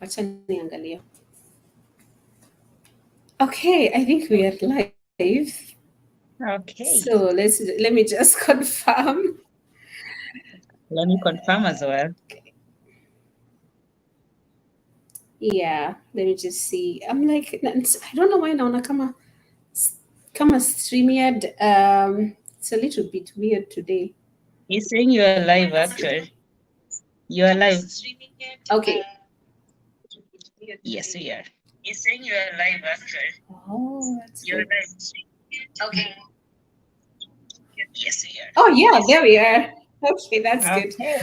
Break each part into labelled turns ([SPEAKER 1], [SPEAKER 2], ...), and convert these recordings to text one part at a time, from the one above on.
[SPEAKER 1] Acha niangalie. Okay, I think we are live.
[SPEAKER 2] Okay,
[SPEAKER 1] So let me just confirm.
[SPEAKER 2] let me confirm as well.
[SPEAKER 1] Yeah, let me just see. I'm like, I don't know why naona kama StreamYard. It's a little bit weird today.
[SPEAKER 2] He's saying you are live, actually. You are live.
[SPEAKER 1] Okay.
[SPEAKER 2] Yes, we are. He's saying you are live, actually.
[SPEAKER 1] Oh, that's
[SPEAKER 2] You are
[SPEAKER 1] good.
[SPEAKER 2] live. Okay. Yes, we
[SPEAKER 1] Oh yeah, there we are. Okay, that's
[SPEAKER 2] are.
[SPEAKER 1] good.
[SPEAKER 2] Okay.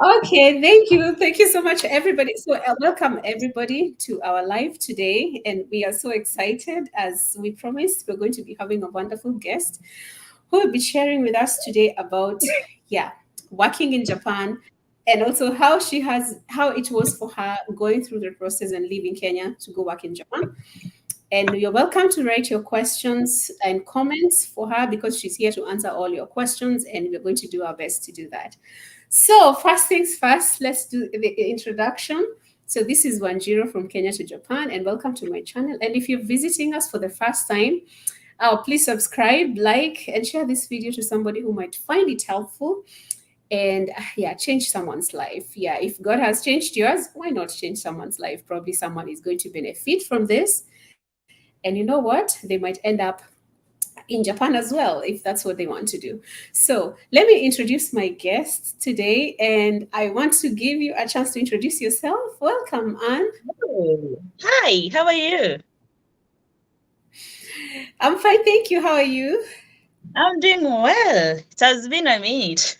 [SPEAKER 1] Okay, thank you. Thank you so much, everybody. So, welcome everybody to our live today. And we are so excited. As we promised, we're going to be having a wonderful guest who will be sharing with us today about, yeah, working in Japan and also how it was for her going through the process and leaving Kenya to go work in Japan. And you're welcome to write your questions and comments for her because she's here to answer all your questions, and we're going to do our best to do that. So, first things first, let's do the introduction. So, this is Wanjiro from Kenya to Japan, and welcome to my channel. And if you're visiting us for the first time, please subscribe, like, and share this video to somebody who might find it helpful and yeah, change someone's life. Yeah, if God has changed yours, why not change someone's life? Probably someone is going to benefit from this. And you know what? They might end up in Japan as well, if that's what they want to do. So let me introduce my guest today, and I want to give you a chance to introduce yourself. Welcome, Anne.
[SPEAKER 2] Oh, hi, how are you?
[SPEAKER 1] I'm fine, thank you. How are you?
[SPEAKER 2] I'm doing well. It has been a minute.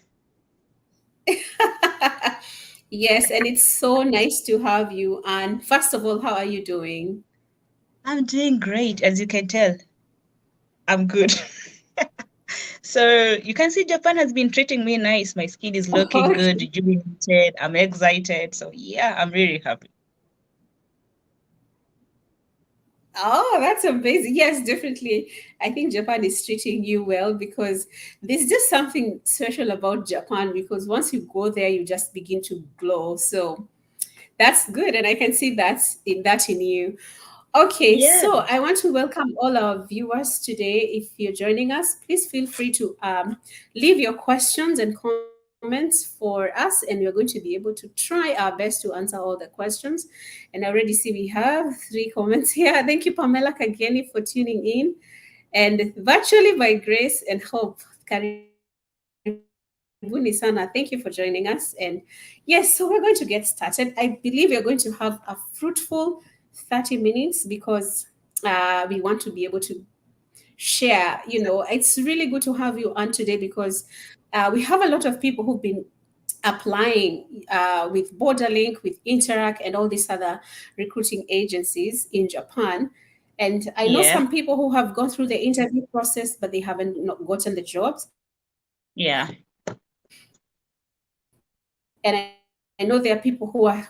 [SPEAKER 1] Yes, and it's so nice to have you. And first of all, how are you doing?
[SPEAKER 2] I'm doing great, as you can tell. I'm good. So you can see Japan has been treating me nice. My skin is looking good,
[SPEAKER 1] Okay.
[SPEAKER 2] rejuvenated. I'm excited. So yeah, I'm really happy.
[SPEAKER 1] Oh, that's amazing. Yes, definitely. I think Japan is treating you well because there's just something special about Japan because once you go there, you just begin to glow. So that's good. And I can see that in you. Okay,
[SPEAKER 2] Yeah.
[SPEAKER 1] so I want to welcome all our viewers today. If you're joining us, please feel free to leave your questions and comments for us, and we're going to be able to try our best to answer all the questions. And I already see we have 3 comments here. Thank you, Pamela Kageni, for tuning in. And virtually by grace and hope, Karibuni Sana. Thank you for joining us. And yes, so we're going to get started. I believe you're going to have a fruitful 30 minutes because we want to be able to share. It's really good to have you on today because we have a lot of people who've been applying with Borderlink, with Interact, and all these other recruiting agencies in Japan. And I know
[SPEAKER 2] Yeah.
[SPEAKER 1] some people who have gone through the interview process, but they haven't not gotten the jobs.
[SPEAKER 2] Yeah.
[SPEAKER 1] And I know there are people who are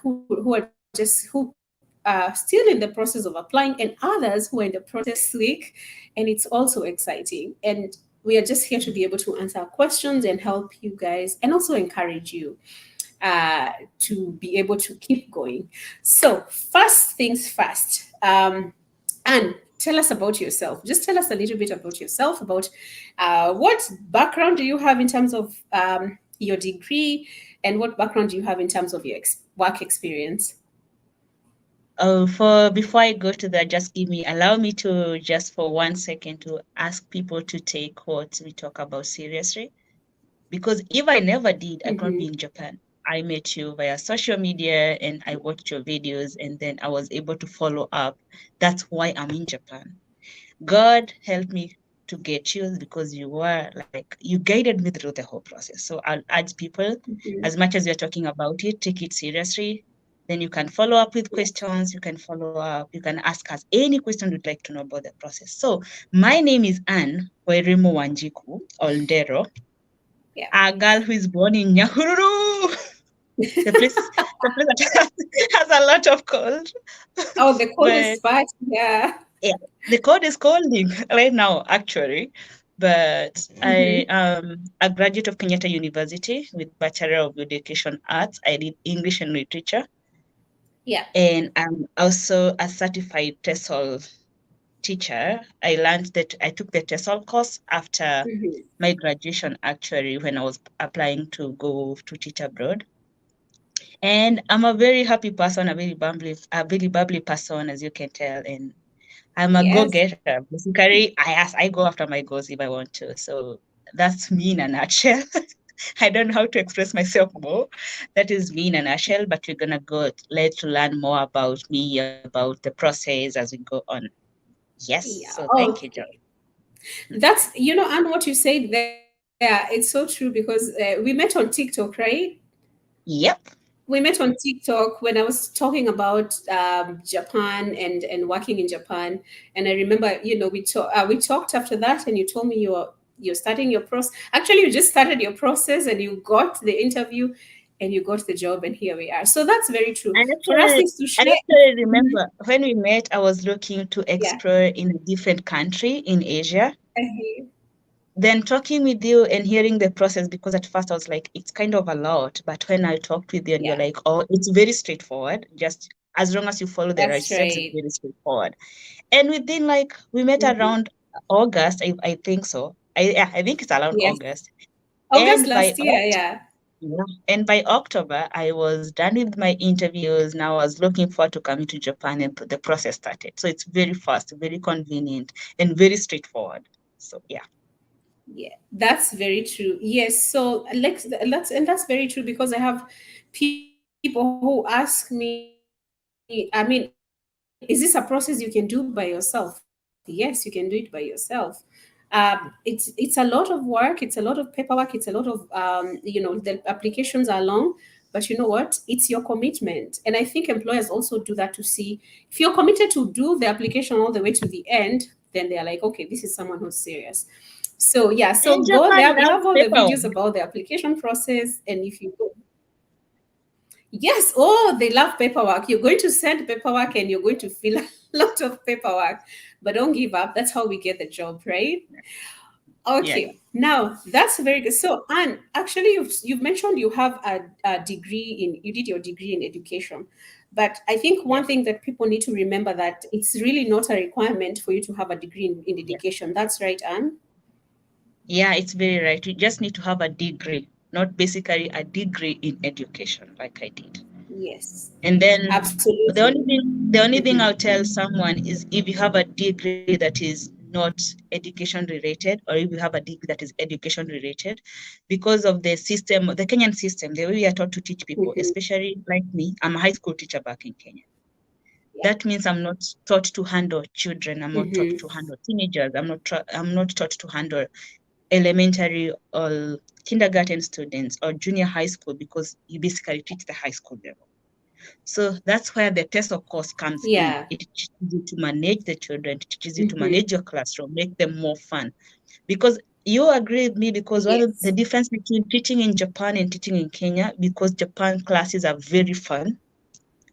[SPEAKER 1] still in the process of applying, and others who are in the process this week. And it's also exciting. And we are just here to be able to answer questions and help you guys, and also encourage you to be able to keep going. So, first things first, and tell us about yourself. Just tell us a little bit about yourself, about what background do you have in terms of your degree, and what background do you have in terms of your work experience?
[SPEAKER 2] Oh, for before I go to that, just allow me to just for 1 second to ask people to take what we talk about seriously. Because if I never did, I could
[SPEAKER 1] Mm-hmm.
[SPEAKER 2] be in Japan. I met you via social media and I watched your videos and then I was able to follow up. That's why I'm in Japan. God helped me to get you because you were like, you guided me through the whole process. So I'll urge people,
[SPEAKER 1] Mm-hmm.
[SPEAKER 2] as much as you're talking about it, take it seriously. Then you can follow up with
[SPEAKER 1] Yes.
[SPEAKER 2] questions. You can follow up. You can ask us any question you'd like to know about the process. So my name is Anne Wairimu Wanjiku Oldero,
[SPEAKER 1] Yeah.
[SPEAKER 2] a girl who is born in Nyahururu, the place that has a lot of cold.
[SPEAKER 1] Oh, the
[SPEAKER 2] But
[SPEAKER 1] coldest part. Yeah.
[SPEAKER 2] yeah, the code is calling right now, actually. But I
[SPEAKER 1] Mm-hmm.
[SPEAKER 2] am a graduate of Kenyatta University with Bachelor of Education Arts. I did English and Literature.
[SPEAKER 1] Yeah.
[SPEAKER 2] And I'm also a certified TESOL teacher. I learned that I took the TESOL course after
[SPEAKER 1] Mhm.
[SPEAKER 2] my graduation, actually, when I was applying to go to teach abroad. And I'm a very happy person, a very bubbly person, as you can tell. And I'm a
[SPEAKER 1] Yes.
[SPEAKER 2] go-getter. Basically, I go after my goals if I want to. So that's me in a nutshell. I don't know how to express myself more. That is me in a nutshell, but we're gonna go let to learn more about me, about the process as we go on. Yes. So
[SPEAKER 1] Yeah.
[SPEAKER 2] thank you, John.
[SPEAKER 1] Okay. That's, and what you said there, it's so true because we met on TikTok, right?
[SPEAKER 2] Yep.
[SPEAKER 1] We met on TikTok when I was talking about Japan and working in Japan. And I remember, we talked after that, and you told me you're starting your process. Actually, you just started your process, and you got the interview, and you got the job, and here we are. So that's very true.
[SPEAKER 2] I
[SPEAKER 1] For us,
[SPEAKER 2] actually,
[SPEAKER 1] is to
[SPEAKER 2] I
[SPEAKER 1] share.
[SPEAKER 2] actually
[SPEAKER 1] Mhm.
[SPEAKER 2] remember when we met, I was looking to
[SPEAKER 1] Yeah.
[SPEAKER 2] explore in a different country in Asia.
[SPEAKER 1] Uh-huh.
[SPEAKER 2] Then talking with you and hearing the process, because at first I was like, it's kind of a lot. But when I talked with you and you're
[SPEAKER 1] Yeah.
[SPEAKER 2] like, oh, it's very straightforward. Just as long as you follow the right
[SPEAKER 1] That's
[SPEAKER 2] steps, it's
[SPEAKER 1] right.
[SPEAKER 2] very straightforward. And within like, we met
[SPEAKER 1] Mhm.
[SPEAKER 2] around August, I think so. Yeah, I think it's around
[SPEAKER 1] Yes.
[SPEAKER 2] August.
[SPEAKER 1] August
[SPEAKER 2] And
[SPEAKER 1] last year. Yeah.
[SPEAKER 2] yeah, and by October, I was done with my interviews. Now I was looking forward to coming to Japan and the process started. So it's very fast, very convenient, and very straightforward. So yeah.
[SPEAKER 1] Yeah, that's very true. Yes. So that's very true because I have people who ask me, is this a process you can do by yourself? Yes, you can do it by yourself. It's a lot of work. It's a lot of paperwork. It's a lot of the applications are long, but you know what? It's your commitment. And I think employers also do that to see if you're committed to do the application all the way to the end, then they're like, okay, this is someone who's serious. So yeah, so go
[SPEAKER 2] And
[SPEAKER 1] there. We
[SPEAKER 2] Japan
[SPEAKER 1] have all
[SPEAKER 2] loves
[SPEAKER 1] the videos
[SPEAKER 2] paperwork.
[SPEAKER 1] about the application process. And if you go, yes, oh, they love paperwork. You're going to send paperwork and you're going to fill a lot of paperwork, but don't give up. That's how we get the job, right?
[SPEAKER 2] Yeah.
[SPEAKER 1] Okay, now that's very good. So, Anne, actually, you've mentioned you have a degree you did your degree in education, but I think
[SPEAKER 2] Yeah.
[SPEAKER 1] one thing that people need to remember that it's really not a requirement for you to have a degree in
[SPEAKER 2] Yeah.
[SPEAKER 1] education. That's right, Anne.
[SPEAKER 2] Yeah, it's very right. You just need to have a degree, not basically a degree in education like I did.
[SPEAKER 1] Yes,
[SPEAKER 2] And then
[SPEAKER 1] absolutely.
[SPEAKER 2] the only thing
[SPEAKER 1] Mhm.
[SPEAKER 2] I'll tell someone is if you have a degree that is not education related, or if you have a degree that is education related, because of the system, the Kenyan system, the way we are taught to teach people,
[SPEAKER 1] Mhm.
[SPEAKER 2] especially like me, I'm a high school teacher back in Kenya.
[SPEAKER 1] Yeah.
[SPEAKER 2] That means I'm not taught to handle children. I'm not taught
[SPEAKER 1] Mhm.
[SPEAKER 2] to handle teenagers. I'm not taught to handle elementary or kindergarten students or junior high school because you basically teach the high school level. So that's where the TESOL course comes in.
[SPEAKER 1] Yeah.
[SPEAKER 2] It teaches you to manage the children, it teaches you to
[SPEAKER 1] Mhm.
[SPEAKER 2] manage your classroom, make them more fun. Because you agree with me, because one of the
[SPEAKER 1] Yes.
[SPEAKER 2] difference between teaching in Japan and teaching in Kenya, because Japan classes are very fun.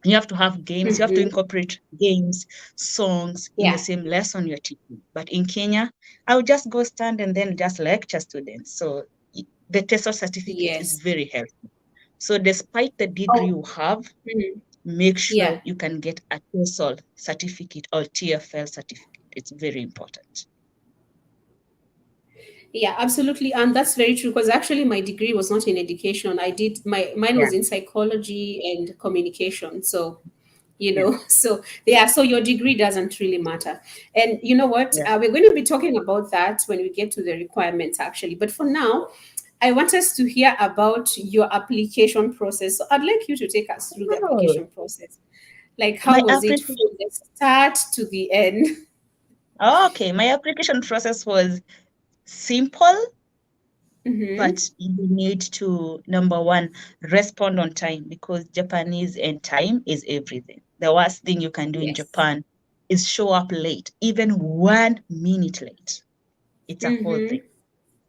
[SPEAKER 2] You have to have games, you have to
[SPEAKER 1] Mhm.
[SPEAKER 2] incorporate games, songs in the
[SPEAKER 1] Yeah.
[SPEAKER 2] same lesson you're teaching. But in Kenya, I would just go stand and then just lecture students. So the TESOL certificate is
[SPEAKER 1] Yes.
[SPEAKER 2] very helpful. So despite the degree
[SPEAKER 1] Oh.
[SPEAKER 2] you have,
[SPEAKER 1] Mhm.
[SPEAKER 2] make sure
[SPEAKER 1] Yeah.
[SPEAKER 2] you can get a TESOL certificate or TFL certificate. It's very important.
[SPEAKER 1] Yeah, absolutely. And that's very true because actually my degree was not in education. I did mine
[SPEAKER 2] Yeah,
[SPEAKER 1] was in psychology and communication. So,
[SPEAKER 2] yeah,
[SPEAKER 1] so yeah, so your degree doesn't really matter. And you know what?
[SPEAKER 2] yeah.
[SPEAKER 1] We're going to be talking about that when we get to the requirements actually. But for now, I want us to hear about your application process. So I'd like you to take us through the
[SPEAKER 2] Oh,
[SPEAKER 1] application process. Like how
[SPEAKER 2] my
[SPEAKER 1] was it from
[SPEAKER 2] application.
[SPEAKER 1] the start to the end?
[SPEAKER 2] Okay, my application process was simple,
[SPEAKER 1] Mm-hmm.
[SPEAKER 2] but you need to, number one, respond on time because Japanese and time is everything. The worst thing you can do in
[SPEAKER 1] Yes.
[SPEAKER 2] Japan is show up late, even 1 minute late. It's a whole thing.
[SPEAKER 1] Mm-hmm.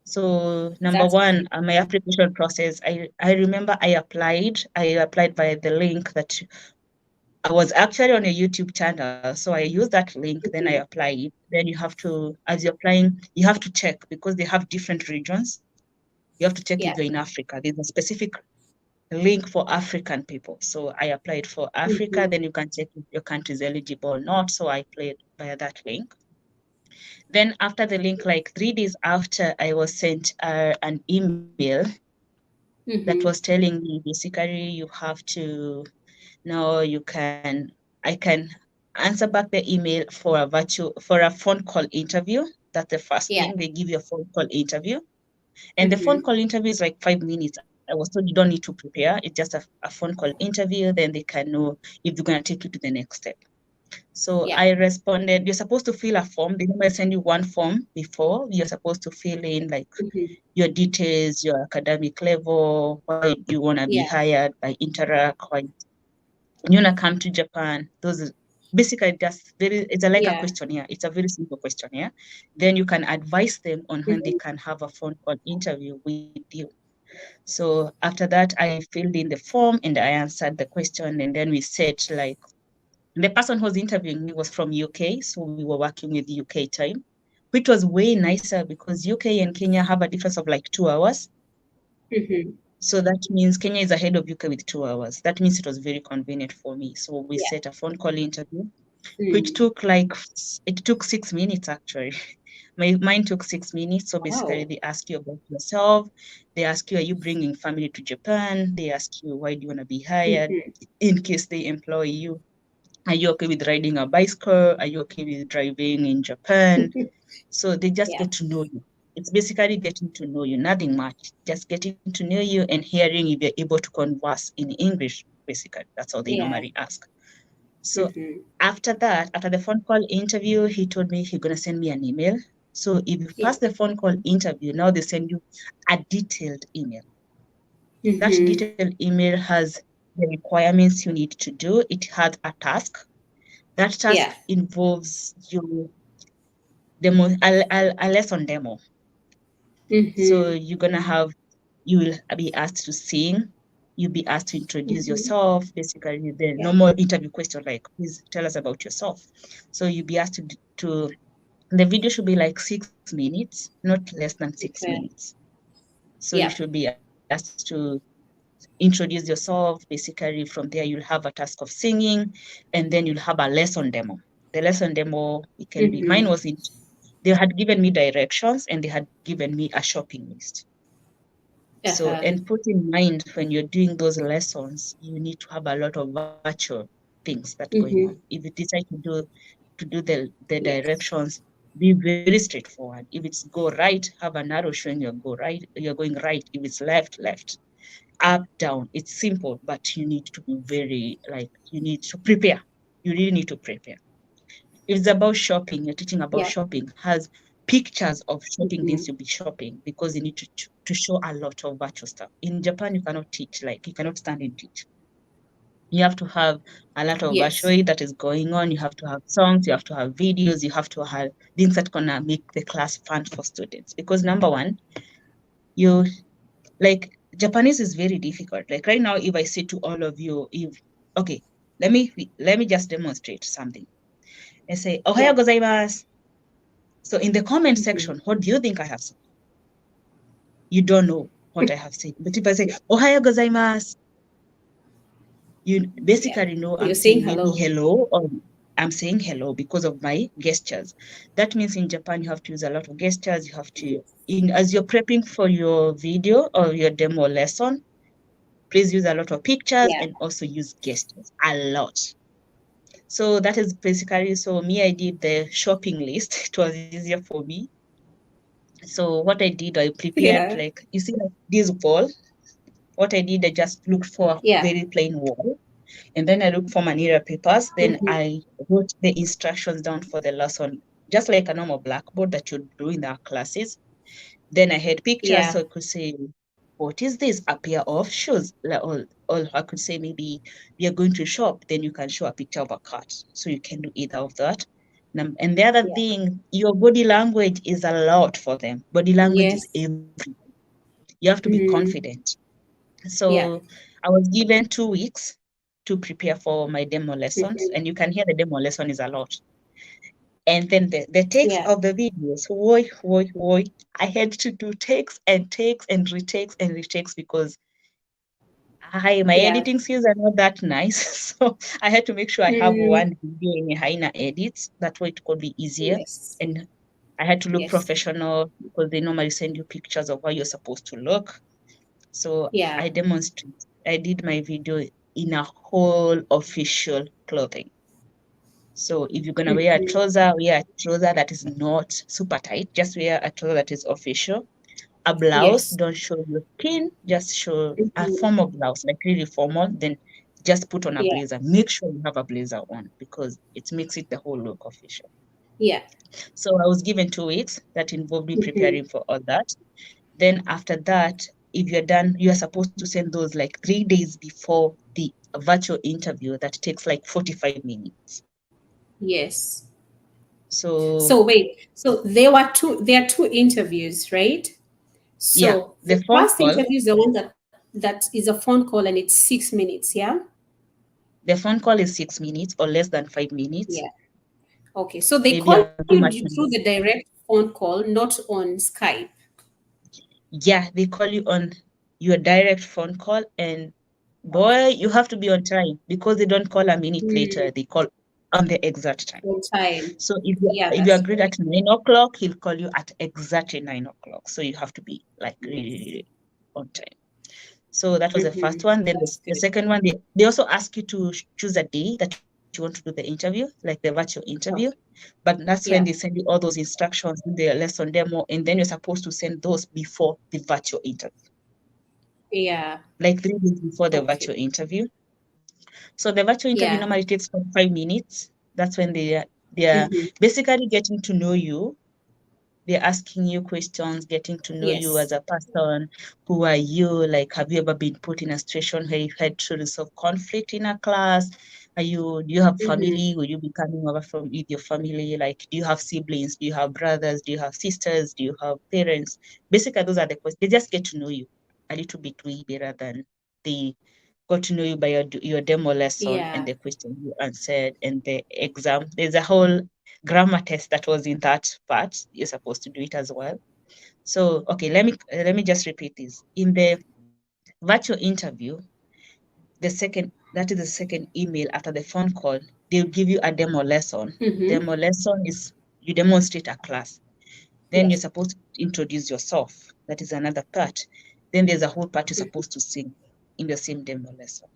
[SPEAKER 2] So number
[SPEAKER 1] That's
[SPEAKER 2] one,
[SPEAKER 1] very
[SPEAKER 2] my application process, I remember I applied via the link that I was actually on a YouTube channel. So I used that link, then I
[SPEAKER 1] Mhm.
[SPEAKER 2] applied. Then you have to, as you're applying, you have to check because they have different regions. You have to check if
[SPEAKER 1] Yeah.
[SPEAKER 2] you're in Africa. There's a specific link for African people. So I applied for Africa.
[SPEAKER 1] Mhm.
[SPEAKER 2] Then you can check if your country is eligible or not. So I applied via that link. Then after the link, like 3 days after, I was sent an email that was
[SPEAKER 1] Mhm.
[SPEAKER 2] telling me basically you have to now I can answer back the email for a phone call interview. That's the first
[SPEAKER 1] Yeah.
[SPEAKER 2] thing. They give you a phone call interview. And the phone
[SPEAKER 1] Mhm.
[SPEAKER 2] call interview is like 5 minutes. I was told you don't need to prepare. It's just a phone call interview. Then they can know if they're going to take you to the next step. So
[SPEAKER 1] Yeah.
[SPEAKER 2] I responded, you're supposed to fill a form. They normally send you one form before. You're supposed to fill in like
[SPEAKER 1] Mhm.
[SPEAKER 2] your details, your academic level, why you want to be
[SPEAKER 1] Yeah.
[SPEAKER 2] hired by Interact, why you want to come to Japan. Those are basically just it's like a
[SPEAKER 1] Yeah.
[SPEAKER 2] questionnaire. It's a very simple questionnaire. Then you can advise them on when they
[SPEAKER 1] Mhm.
[SPEAKER 2] can have a phone call interview with you. So after that, I filled in the form and I answered the question, and then we said like the person who was interviewing me was from UK, so we were working with UK time, which was way nicer because UK and Kenya have a difference of like 2 hours.
[SPEAKER 1] Mhm.
[SPEAKER 2] So that means Kenya is ahead of UK with 2 hours. That means it was very convenient for me. So we
[SPEAKER 1] Yeah.
[SPEAKER 2] set a phone call interview, which
[SPEAKER 1] Mm.
[SPEAKER 2] took 6 minutes actually. Mine took 6 minutes. So basically,
[SPEAKER 1] Wow.
[SPEAKER 2] they ask you about yourself. They ask you, are you bringing family to Japan? They ask you, why do you want to be hired?
[SPEAKER 1] Mhm.
[SPEAKER 2] In case they employ you, are you okay with riding a bicycle? Are you okay with driving in Japan? So they just
[SPEAKER 1] Yeah.
[SPEAKER 2] get to know you. It's basically getting to know you, nothing much. Just getting to know you and hearing if you're able to converse in English, basically. That's all they
[SPEAKER 1] Yeah.
[SPEAKER 2] normally ask. So
[SPEAKER 1] Mhm.
[SPEAKER 2] after that, after the phone call interview, he told me he's going to send me an email. So if you
[SPEAKER 1] Yeah.
[SPEAKER 2] pass the phone call interview, now they send you a detailed email. That
[SPEAKER 1] Mhm.
[SPEAKER 2] detailed email has the requirements you need to do. It has a task. That task
[SPEAKER 1] Yeah.
[SPEAKER 2] involves you a lesson demo. So
[SPEAKER 1] Mhm.
[SPEAKER 2] you will be asked to sing. You'll be asked to introduce
[SPEAKER 1] Mhm.
[SPEAKER 2] yourself. Basically, the
[SPEAKER 1] Yeah.
[SPEAKER 2] normal interview question, like, please tell us about yourself. So you'll be asked the video should be like 6 minutes, not less than six
[SPEAKER 1] Okay.
[SPEAKER 2] minutes. So you
[SPEAKER 1] Yeah.
[SPEAKER 2] should be asked to introduce yourself. Basically, from there, you'll have a task of singing, and then you'll have a lesson demo. The lesson demo, it can be, mine
[SPEAKER 1] Mhm.
[SPEAKER 2] was they had given me directions and they had given me a shopping list. So,
[SPEAKER 1] Uh-huh.
[SPEAKER 2] and put in mind when you're doing those lessons, you need to have a lot of virtual things that going on.
[SPEAKER 1] Mhm.
[SPEAKER 2] If you decide to do the
[SPEAKER 1] Yes.
[SPEAKER 2] directions, be very straightforward. If it's go right, have an arrow showing you're going right. If it's left, left, up, down. It's simple, but you need to be you need to prepare. You really need to prepare. If it's about shopping, you're teaching about
[SPEAKER 1] Yeah.
[SPEAKER 2] shopping, has pictures of shopping things
[SPEAKER 1] Mhm.
[SPEAKER 2] you'll be shopping because you need to show a lot of virtual stuff. In Japan, you cannot teach, like you cannot stand and teach. You have to have a lot of
[SPEAKER 1] Yes.
[SPEAKER 2] virtual that is going on. You have to have songs, you have to have videos, you have to have things that gonna make the class fun for students. Because number one, you like Japanese is very difficult. Like right now, if I say to all of you, if okay, let me just demonstrate something. I say,
[SPEAKER 1] Yeah.
[SPEAKER 2] Ohayo gozaimasu. So in the comment
[SPEAKER 1] Mhm.
[SPEAKER 2] section, what do you think I have said? You don't know what I have said. But if I say,
[SPEAKER 1] Yeah.
[SPEAKER 2] Ohayo gozaimasu, you
[SPEAKER 1] Yeah.
[SPEAKER 2] basically know I'm
[SPEAKER 1] You're saying
[SPEAKER 2] saying maybe
[SPEAKER 1] hello.
[SPEAKER 2] hello or I'm saying hello because of my gestures. That means in Japan, you have to use a lot of gestures. You have to, as you're prepping for your video or your demo lesson, please use a lot of pictures
[SPEAKER 1] Yeah.
[SPEAKER 2] and also use gestures a lot. So that is basically, so me, I did the shopping list. It was easier for me. So what I did, I prepared
[SPEAKER 1] Yeah.
[SPEAKER 2] like, you see like this wall. What I did, I just looked for a
[SPEAKER 1] Yeah.
[SPEAKER 2] very plain wall. And then I looked for Manila papers. Then
[SPEAKER 1] Mhm.
[SPEAKER 2] I wrote the instructions down for the lesson, just like a normal blackboard that you do in our classes. Then I had pictures,
[SPEAKER 1] Yeah.
[SPEAKER 2] so I could say, what is this? A pair of shoes. Or I could say maybe we are going to shop, then you can show a picture of a cart. So you can do either of that. And the other
[SPEAKER 1] Yeah.
[SPEAKER 2] thing, your body language is a lot for them. Body language is
[SPEAKER 1] Yes.
[SPEAKER 2] everything. You have to be
[SPEAKER 1] Mm.
[SPEAKER 2] confident.
[SPEAKER 1] Yeah.
[SPEAKER 2] So I was given 2 weeks to prepare for my demo lessons,
[SPEAKER 1] Mhm.
[SPEAKER 2] and you can hear the demo lesson is a lot. And then the takes
[SPEAKER 1] Yeah.
[SPEAKER 2] of the videos, whoy. I had to do takes and takes and retakes because my
[SPEAKER 1] Yeah.
[SPEAKER 2] editing skills are not that nice. So I had to make sure I have
[SPEAKER 1] Mm,
[SPEAKER 2] one video in Haina edits. That way it could be easier.
[SPEAKER 1] yes.
[SPEAKER 2] And I had to look
[SPEAKER 1] Yes.
[SPEAKER 2] professional because they normally send you pictures of how you're supposed to look. So
[SPEAKER 1] Yeah.
[SPEAKER 2] I did my video in a whole official clothing. So if you're gonna wear a trouser that is not super tight. Just wear a trouser that is official. A blouse,
[SPEAKER 1] Yes.
[SPEAKER 2] don't show your skin, just show a
[SPEAKER 1] Mhm.
[SPEAKER 2] formal blouse, like really formal. Then just put on a
[SPEAKER 1] Yeah.
[SPEAKER 2] blazer. Make sure you have a blazer on because it makes it the whole look official.
[SPEAKER 1] Yeah.
[SPEAKER 2] So I was given 2 weeks that involved me
[SPEAKER 1] Mhm.
[SPEAKER 2] preparing for all that. Then after that, if you're done, you are supposed to send those like 3 days before the virtual interview that takes like 45 minutes.
[SPEAKER 1] Yes.
[SPEAKER 2] So
[SPEAKER 1] So wait. So there are two interviews, right?
[SPEAKER 2] yeah,
[SPEAKER 1] So the
[SPEAKER 2] the phone
[SPEAKER 1] first
[SPEAKER 2] call,
[SPEAKER 1] interview is the one that is a phone call and it's 6 minutes. Yeah.
[SPEAKER 2] the phone call is 6 minutes or less than 5 minutes,
[SPEAKER 1] Yeah. Okay. So they
[SPEAKER 2] maybe
[SPEAKER 1] call
[SPEAKER 2] a too
[SPEAKER 1] you
[SPEAKER 2] much
[SPEAKER 1] through
[SPEAKER 2] minutes.
[SPEAKER 1] the direct phone call, not on Skype.
[SPEAKER 2] Yeah, they call you on your direct phone call, and boy, you have to be on time because they don't call a minute
[SPEAKER 1] Mm,
[SPEAKER 2] later. They call on the exact time.
[SPEAKER 1] on time.
[SPEAKER 2] So
[SPEAKER 1] Yeah,
[SPEAKER 2] if you
[SPEAKER 1] that's
[SPEAKER 2] agreed
[SPEAKER 1] correct.
[SPEAKER 2] at 9 o'clock, he'll call you at exactly 9 o'clock. So you have to be like really,
[SPEAKER 1] Yes.
[SPEAKER 2] really on time. So that was the first one. Then
[SPEAKER 1] That's
[SPEAKER 2] the
[SPEAKER 1] good.
[SPEAKER 2] second one, they also ask you to choose a day that you want to do the interview, like the virtual interview.
[SPEAKER 1] Okay.
[SPEAKER 2] But that's when they
[SPEAKER 1] Yeah.
[SPEAKER 2] send you all those instructions, do the lesson demo, and then you're supposed to send those before the virtual interview,
[SPEAKER 1] Yeah.
[SPEAKER 2] like 3 days before the
[SPEAKER 1] Okay.
[SPEAKER 2] virtual interview. So the virtual interview
[SPEAKER 1] Yeah.
[SPEAKER 2] normally takes 5 minutes. That's when they are
[SPEAKER 1] Hmm.
[SPEAKER 2] basically getting to know you. They're asking you questions, getting to know you
[SPEAKER 1] Yes.
[SPEAKER 2] as a person. Who are you? Like, have you ever been put in a situation where you've had to resolve conflict in a class? Do you have
[SPEAKER 1] Hmm.
[SPEAKER 2] family? Will you be coming over from with your family? Like, do you have siblings? Do you have brothers? Do you have sisters? Do you have parents? Basically, those are the questions. They just get to know you a little bit way better than they got to know you by your demo lesson and
[SPEAKER 1] Yeah.
[SPEAKER 2] the question you answered and the exam. There's a whole grammar test that was in that part. You're supposed to do it as well. So okay, let me just repeat this. In the virtual interview, that is the second email after the phone call, they'll give you a demo lesson.
[SPEAKER 1] Hmm.
[SPEAKER 2] Demo lesson is you demonstrate a class. Then you're
[SPEAKER 1] Yes.
[SPEAKER 2] supposed to introduce yourself. That is another part. Then there's a whole part you're supposed to sing in the same demo lesson.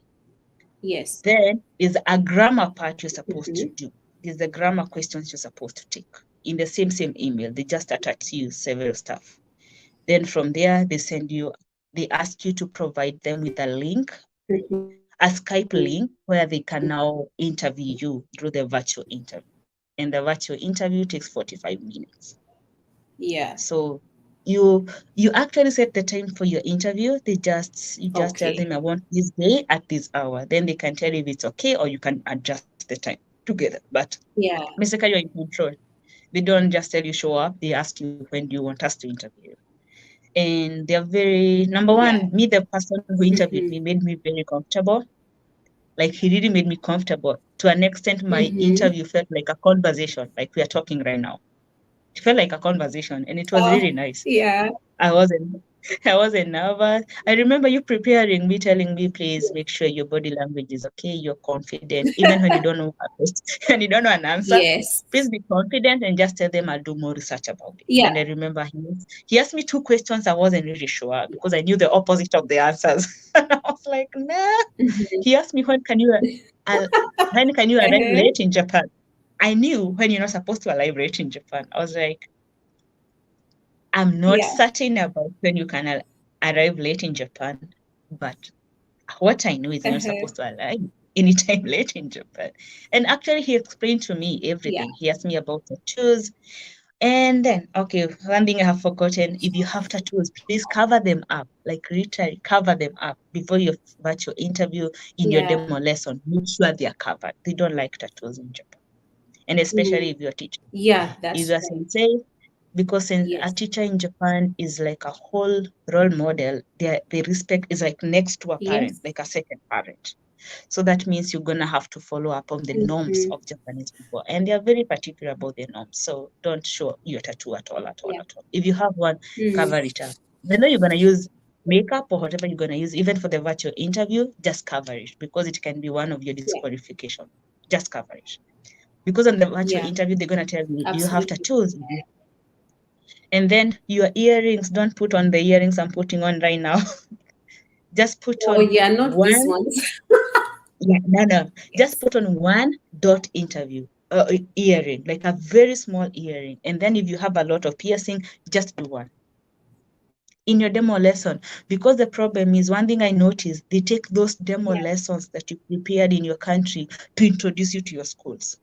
[SPEAKER 1] Yes.
[SPEAKER 2] Then there's a grammar part you're supposed to
[SPEAKER 1] Hmm.
[SPEAKER 2] do. There's the grammar questions you're supposed to take in the same email. They just attach you several stuff. Then from there, they ask you to provide them with a Skype link where they can now interview you through the virtual interview. And the virtual interview takes 45 minutes.
[SPEAKER 1] Yeah.
[SPEAKER 2] So you actually set the time for your interview. You just tell
[SPEAKER 1] Okay.
[SPEAKER 2] them I want this day at this hour. Then they can tell you if it's okay or you can adjust the time together. But
[SPEAKER 1] Yeah.
[SPEAKER 2] basically you're in control. They don't just tell you show up. They ask you when do you want us to interview. And they're very number
[SPEAKER 1] Yeah.
[SPEAKER 2] one, me, the person who interviewed
[SPEAKER 1] Hmm.
[SPEAKER 2] me made me very comfortable. Like he really made me comfortable. To an extent, my
[SPEAKER 1] Hmm.
[SPEAKER 2] interview felt like a conversation, like we are talking right now. It felt like a conversation and it was
[SPEAKER 1] Oh,
[SPEAKER 2] really nice.
[SPEAKER 1] yeah.
[SPEAKER 2] I wasn't I wasn't nervous. I remember you preparing me, telling me, please make sure your body language is okay, you're confident, even when you don't know when you don't know an answer.
[SPEAKER 1] Yes.
[SPEAKER 2] Please be confident and just tell them I'll do more research about it.
[SPEAKER 1] Yeah.
[SPEAKER 2] And I remember he asked me 2 questions I wasn't really sure because I knew the opposite of the answers. I was like, nah.
[SPEAKER 1] Mhm.
[SPEAKER 2] He asked me uh, when can you arrive
[SPEAKER 1] Uh-huh.
[SPEAKER 2] late in Japan? I knew when you're not supposed to arrive late in Japan. I was like, I'm not
[SPEAKER 1] Yeah.
[SPEAKER 2] certain about when you can arrive late in Japan, but what I know is you're not
[SPEAKER 1] Uh-huh.
[SPEAKER 2] supposed to arrive anytime late in Japan. And actually, he explained to me
[SPEAKER 1] Yeah.
[SPEAKER 2] everything. He asked me about tattoos. And then, okay, one thing I have forgotten, if you have tattoos, please cover them up, like literally cover them up before your virtual interview in your
[SPEAKER 1] Yeah.
[SPEAKER 2] demo lesson. Make sure they are covered. They don't like tattoos in Japan. And especially
[SPEAKER 1] Mhm.
[SPEAKER 2] if you're a teacher.
[SPEAKER 1] Yeah,
[SPEAKER 2] If
[SPEAKER 1] that's
[SPEAKER 2] you're a
[SPEAKER 1] right.
[SPEAKER 2] sensei, because a
[SPEAKER 1] Yes.
[SPEAKER 2] teacher in Japan is like a whole role model. The respect is like next to a parent,
[SPEAKER 1] Yes.
[SPEAKER 2] like a second parent. So that means you're gonna have to follow up on the norms
[SPEAKER 1] Mhm.
[SPEAKER 2] of Japanese people, and they are very particular about their norms. So don't show your tattoo at all, at all,
[SPEAKER 1] Yeah.
[SPEAKER 2] at all. If you have one,
[SPEAKER 1] Mhm.
[SPEAKER 2] cover it up. I know you're gonna use makeup or whatever you're going to use, even for the virtual interview, just cover it because it can be one of your disqualification. Just cover it. Because on the virtual interview, they're going to tell you, do you have tattoos? And then your earrings, don't put on the earrings I'm putting on right now. Just put on
[SPEAKER 1] not these ones.
[SPEAKER 2] No. Just put on one dot interview earring, like a very small earring. And then if you have a lot of piercing, just do one in your demo lesson. Because the problem is, one thing I noticed, they take those demo lessons that you prepared in your country to introduce you to your schools.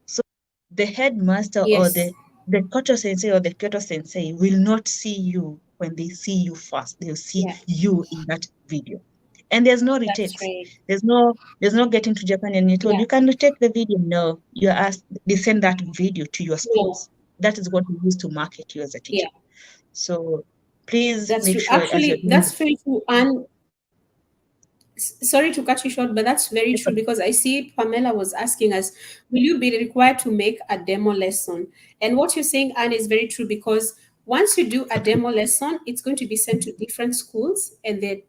[SPEAKER 2] So the headmaster or the Koto sensei or the Kyoto sensei will not see you when they see you first. They'll see you in that video. And there's no retakes. There's no getting to Japan and you're told you can retake the video. No, you're asked, they send that video to your schools. That is what we use to market you as a teacher. So please make sure.
[SPEAKER 1] Actually, that's very true. And sorry to cut you short, but that's very true, because I see Pamela was asking us, will you be required to make a demo lesson? And what you're saying, Anne, is very true, because once you do a demo lesson, it's going to be sent to different schools, and then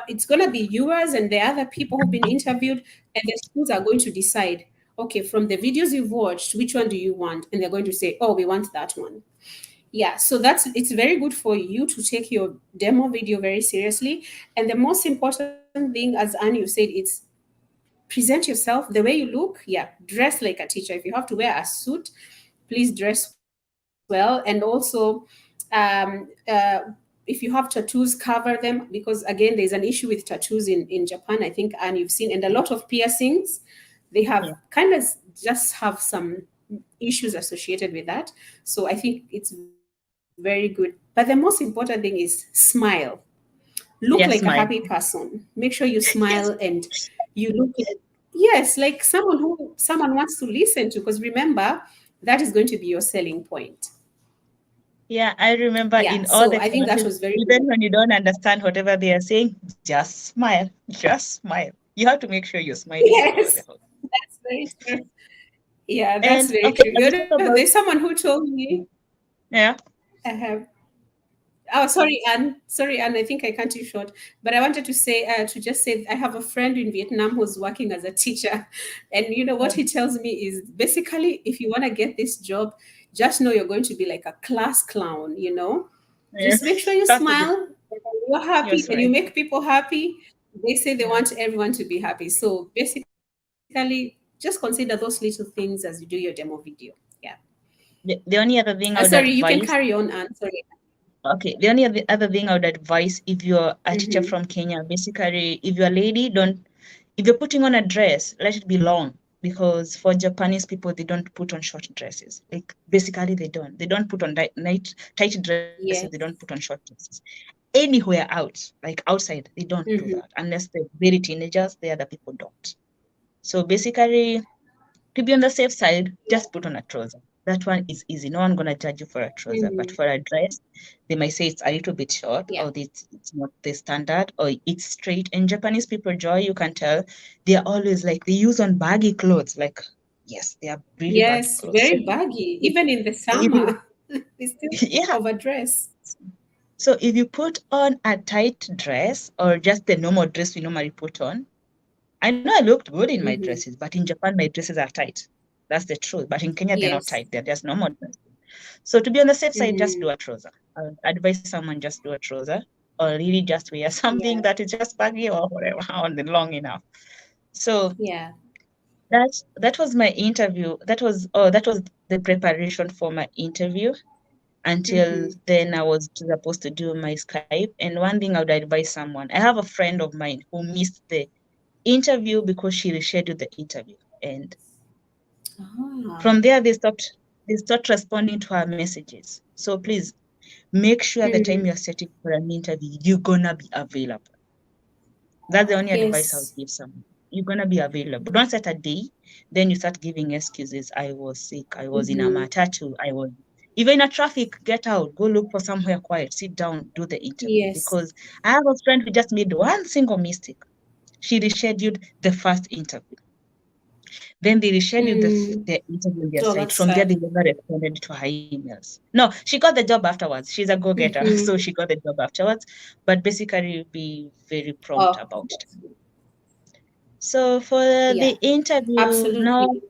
[SPEAKER 1] it's going to be yours and the other people who've been interviewed, and the schools are going to decide, okay, from the videos you've watched, which one do you want? And they're going to say, oh, we want that one. Yeah, so it's very good for you to take your demo video very seriously. And the most important thing, as Anne, you said, it's present yourself the way you look. Dress like a teacher. If you have to wear a suit, please dress well. And also, if you have tattoos, cover them, because again, there's an issue with tattoos in Japan, I think, and you've seen, and a lot of piercings, they have kind of just have some issues associated with that. So I think it's very good. But the most important thing is smile. Look like a happy person. Make sure you smile and you look like someone wants to listen to, because remember, that is going to be your selling point.
[SPEAKER 2] Yeah, I remember in all the
[SPEAKER 1] I think that was very
[SPEAKER 2] even
[SPEAKER 1] good.
[SPEAKER 2] when you don't understand whatever they are saying, just smile. Just smile. You have to make sure you're smiling.
[SPEAKER 1] Yes, that's very true. Yeah, that's very true. There's someone who told me.
[SPEAKER 2] Yeah.
[SPEAKER 1] I have. Oh, sorry, Anne. I think I cut you short. But I wanted to say, I have a friend in Vietnam who's working as a teacher. And you know what he tells me is, basically, if you want to get this job, just know you're going to be like a class clown, you know? Just make sure you smile, you're happy, and you make people happy. They say they want everyone to be happy. So basically, just consider those little things as you do your demo video. Yeah.
[SPEAKER 2] The only other thing I would
[SPEAKER 1] advise, you can carry on, Anne. Sorry.
[SPEAKER 2] Okay. The only other thing I would advise, if you're a teacher from Kenya, basically, if you're a lady, if you're putting on a dress, let it be long, because for Japanese people, they don't put on short dresses. Like, basically, they don't put on tight dresses. They don't put on short dresses. Anywhere out, like outside, they don't do that, unless they're very teenagers. The other people don't. So basically, to be on the safe side, just put on a trouser. That one is easy. No one's going to judge you for a trouser. But for a dress, they might say it's a little bit short, or it's not the standard, or it's straight. And Japanese people, Joy, you can tell, they're always like, they use on baggy clothes. Like, yes, they are really baggy clothes.
[SPEAKER 1] Very baggy. Even in the summer, they still overdress.
[SPEAKER 2] So if you put on a tight dress, or just the normal dress we normally put on, I know I looked good in my dresses, but in Japan, my dresses are tight. That's the truth. But in Kenya, they're not tight. They're just normal dresses. So to be on the safe side, just do a trouser. I would advise someone just do a trouser, or really just wear something that is just baggy or whatever, on the long enough. So that was my interview. That was the preparation for my interview. Until then, I was supposed to do my Skype. And one thing I would advise someone, I have a friend of mine who missed the interview because she rescheduled the interview, and from there they stopped responding to her messages. So please make sure the time you're setting for an interview, you're gonna be available. That's the only advice I would give someone. You're gonna be available. Don't set a day, then you start giving excuses. I was sick, I was in a matatu, I was even in a traffic. Get out, go look for somewhere quiet, sit down, do the interview. Because I have a friend who just made one single mistake. She rescheduled the first interview. Then they rescheduled
[SPEAKER 1] Mm.
[SPEAKER 2] the interview on their
[SPEAKER 1] Oh,
[SPEAKER 2] site.
[SPEAKER 1] that's
[SPEAKER 2] From there,
[SPEAKER 1] sad.
[SPEAKER 2] they never responded to her emails. No, she got the job afterwards. She's a go-getter, so
[SPEAKER 1] Mm-hmm.
[SPEAKER 2] she got the job afterwards. But basically, be very prompt
[SPEAKER 1] Oh,
[SPEAKER 2] about it. So for the
[SPEAKER 1] yeah,
[SPEAKER 2] interview,
[SPEAKER 1] absolutely.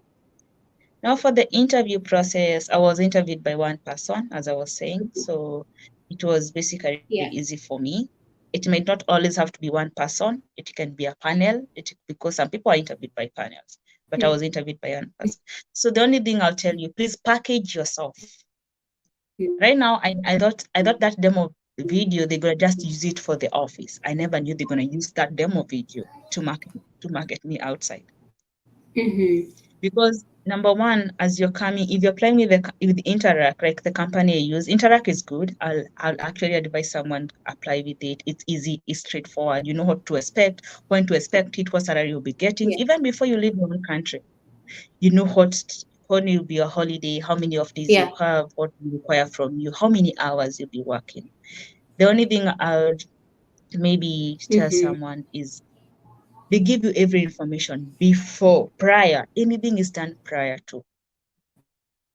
[SPEAKER 2] now for the interview process, I was interviewed by one person, as I was saying. So it was basically
[SPEAKER 1] Yeah.
[SPEAKER 2] easy for me. It might not always have to be one person. It can be a panel, because some people are interviewed by panels, but I was interviewed by one person. So the only thing I'll tell you, please package yourself. Right now, I thought that demo video, they're gonna just use it for the office. I never knew they're gonna use that demo video to market me outside.
[SPEAKER 1] Mm-hmm.
[SPEAKER 2] Because number one, as you're coming, if you're playing with Interact, like the company I use, Interact is good. I'll actually advise someone apply with it. It's easy, it's straightforward. You know what to expect, when to expect it, what salary you'll be getting,
[SPEAKER 1] Yeah.
[SPEAKER 2] even before you leave your own country. You know when will be your holiday, how many of these you
[SPEAKER 1] Yeah.
[SPEAKER 2] have, what will require from you, how many hours you'll be working. The only thing I would maybe tell
[SPEAKER 1] Mm-hmm.
[SPEAKER 2] someone is they give you every information prior. Anything is done prior to.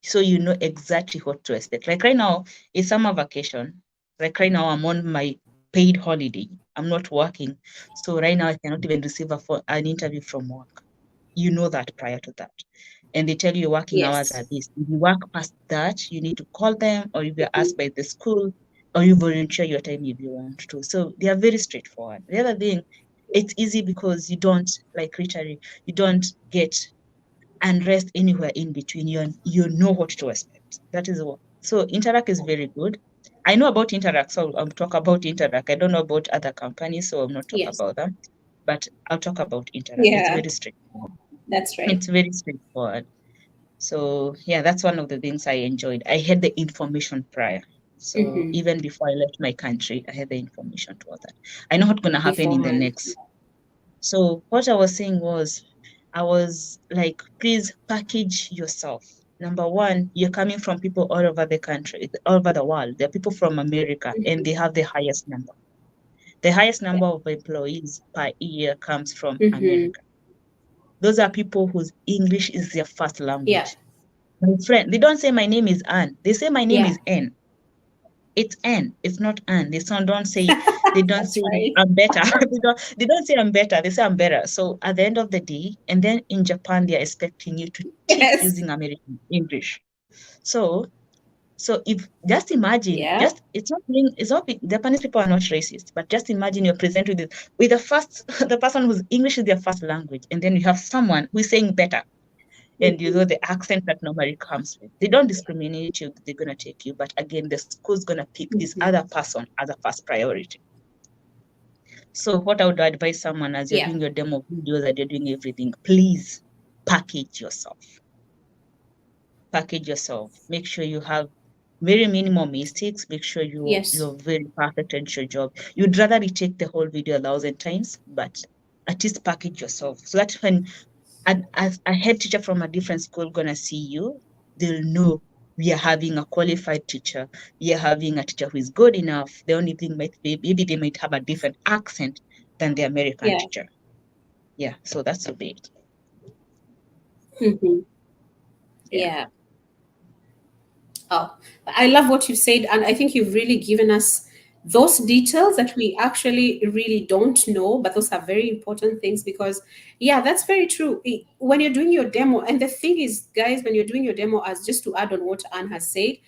[SPEAKER 2] So you know exactly what to expect. Like right now, it's summer vacation. Like right now, I'm on my paid holiday. I'm not working. So right now, I cannot even receive an interview from work. You know that prior to that. And they tell you your working hours
[SPEAKER 1] Yes.
[SPEAKER 2] are this. If you work past that, you need to call them, or if you're asked by the school, or you volunteer your time if you want to. So they are very straightforward. The other thing, it's easy because you don't, like literally, you don't get and rest anywhere in between. You know what to expect. That is what. So Interact is very good. I know about Interact, so I'll talk about Interact. I don't know about other companies, so I'll not talk
[SPEAKER 1] Yes.
[SPEAKER 2] about them. But I'll talk about Interact. It's
[SPEAKER 1] Yeah,
[SPEAKER 2] very straightforward.
[SPEAKER 1] that's right.
[SPEAKER 2] It's very straightforward. So yeah, that's one of the things I enjoyed. I had the information prior. So
[SPEAKER 1] Mm-hmm.
[SPEAKER 2] even before I left my country, I had the information towards that. I know what's gonna happen in the
[SPEAKER 1] Beforehand.
[SPEAKER 2] next. So what I was saying was, I was like, please package yourself. Number one, you're coming from people all over the country, all over the world. There are people from America, and they have the highest number. The highest
[SPEAKER 1] Yeah.
[SPEAKER 2] number of employees per year comes from
[SPEAKER 1] Mm-hmm.
[SPEAKER 2] America. Those are people whose English is their first
[SPEAKER 1] Yeah.
[SPEAKER 2] language. My friend, they don't say my name is Anne. They say my name
[SPEAKER 1] Yeah.
[SPEAKER 2] is N. It's N. It's not Anne. Don't say they don't
[SPEAKER 1] That's
[SPEAKER 2] say
[SPEAKER 1] right.
[SPEAKER 2] I'm better. they don't say I'm better. They say I'm better. So at the end of the day, and then in Japan, they're expecting you to teach
[SPEAKER 1] Yes.
[SPEAKER 2] using American English. So if just imagine,
[SPEAKER 1] Yeah.
[SPEAKER 2] just it's not Japanese people are not racist, but just imagine you're presented with the first the person whose English is their first language, and then you have someone who's saying better, and you know the accent that normally comes with. They don't discriminate you, they're gonna take you. But again, the school's gonna pick this
[SPEAKER 1] Mm-hmm.
[SPEAKER 2] other person as a first priority. So what I would advise someone as you're
[SPEAKER 1] Yeah.
[SPEAKER 2] doing your demo videos and you're doing everything, please package yourself. Package yourself. Make sure you have very minimal mistakes. Make sure
[SPEAKER 1] Yes.
[SPEAKER 2] you're very perfect at your job. You'd rather retake the whole video 1,000 times, but at least package yourself so that when as a head teacher from a different school gonna see you, they'll know we are having a qualified teacher. We are having a teacher who is good enough. The only thing might be maybe they might have a different accent than the American
[SPEAKER 1] Yeah.
[SPEAKER 2] teacher. Yeah, so that's a bit.
[SPEAKER 1] Mm-hmm.
[SPEAKER 2] Yeah.
[SPEAKER 1] Yeah. Oh, I love what you've said, and I think you've really given us those details that we actually really don't know, but those are very important things because, yeah, that's very true. When you're doing your demo, and the thing is, guys, when you're doing your demo, as just to add on what Anne has said,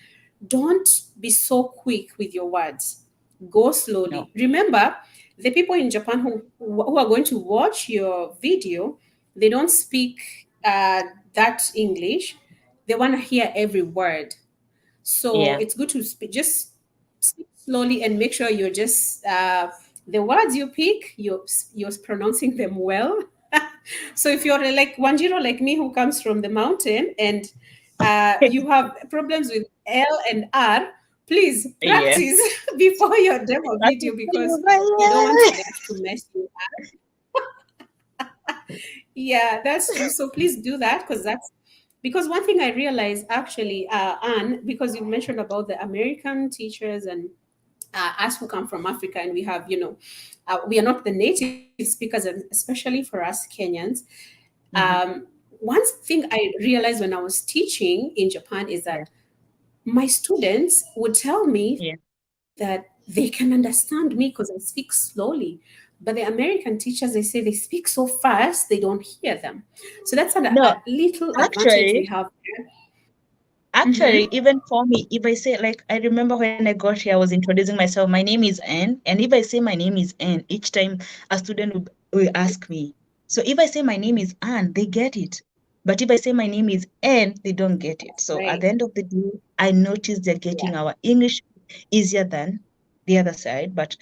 [SPEAKER 1] don't be so quick with your words. Go
[SPEAKER 2] No.
[SPEAKER 1] slowly. Remember, the people in Japan who are going to watch your video, they don't speak that English. They want to hear every word, so
[SPEAKER 2] Yeah.
[SPEAKER 1] it's good to just speak slowly and make sure you're just the words you pick, you're pronouncing them well. So if you're like Wanjiro, like me, who comes from the mountain, and you have problems with L and R, please
[SPEAKER 2] Yeah.
[SPEAKER 1] practice before your demo video because you don't want that to mess you up. Yeah, that's true. So please do that because one thing I realized actually, Anne, because you mentioned about the American teachers and us who come from Africa, and we have, we are not the native speakers, and especially for us Kenyans.
[SPEAKER 2] Mhm.
[SPEAKER 1] Um, one thing I realized when I was teaching in Japan is
[SPEAKER 2] Yeah.
[SPEAKER 1] that my students would tell me
[SPEAKER 2] Yeah.
[SPEAKER 1] that they can understand me because I speak slowly. But the American teachers, they say they speak so fast, they don't hear them. So that's
[SPEAKER 2] No,
[SPEAKER 1] a little advantage we
[SPEAKER 2] actually,
[SPEAKER 1] have there.
[SPEAKER 2] actually,
[SPEAKER 1] Mm-hmm.
[SPEAKER 2] even for me, if I say, like, I remember when I got here, I was introducing myself. My name is Anne, and if I say my name is Anne, each time a student will ask me. So if I say my name is Anne, they get it. But if I say my name is Anne, they don't get it. So at
[SPEAKER 1] Right.
[SPEAKER 2] the end of the day, I noticed they're
[SPEAKER 1] Yeah.
[SPEAKER 2] getting our English easier than the other side. But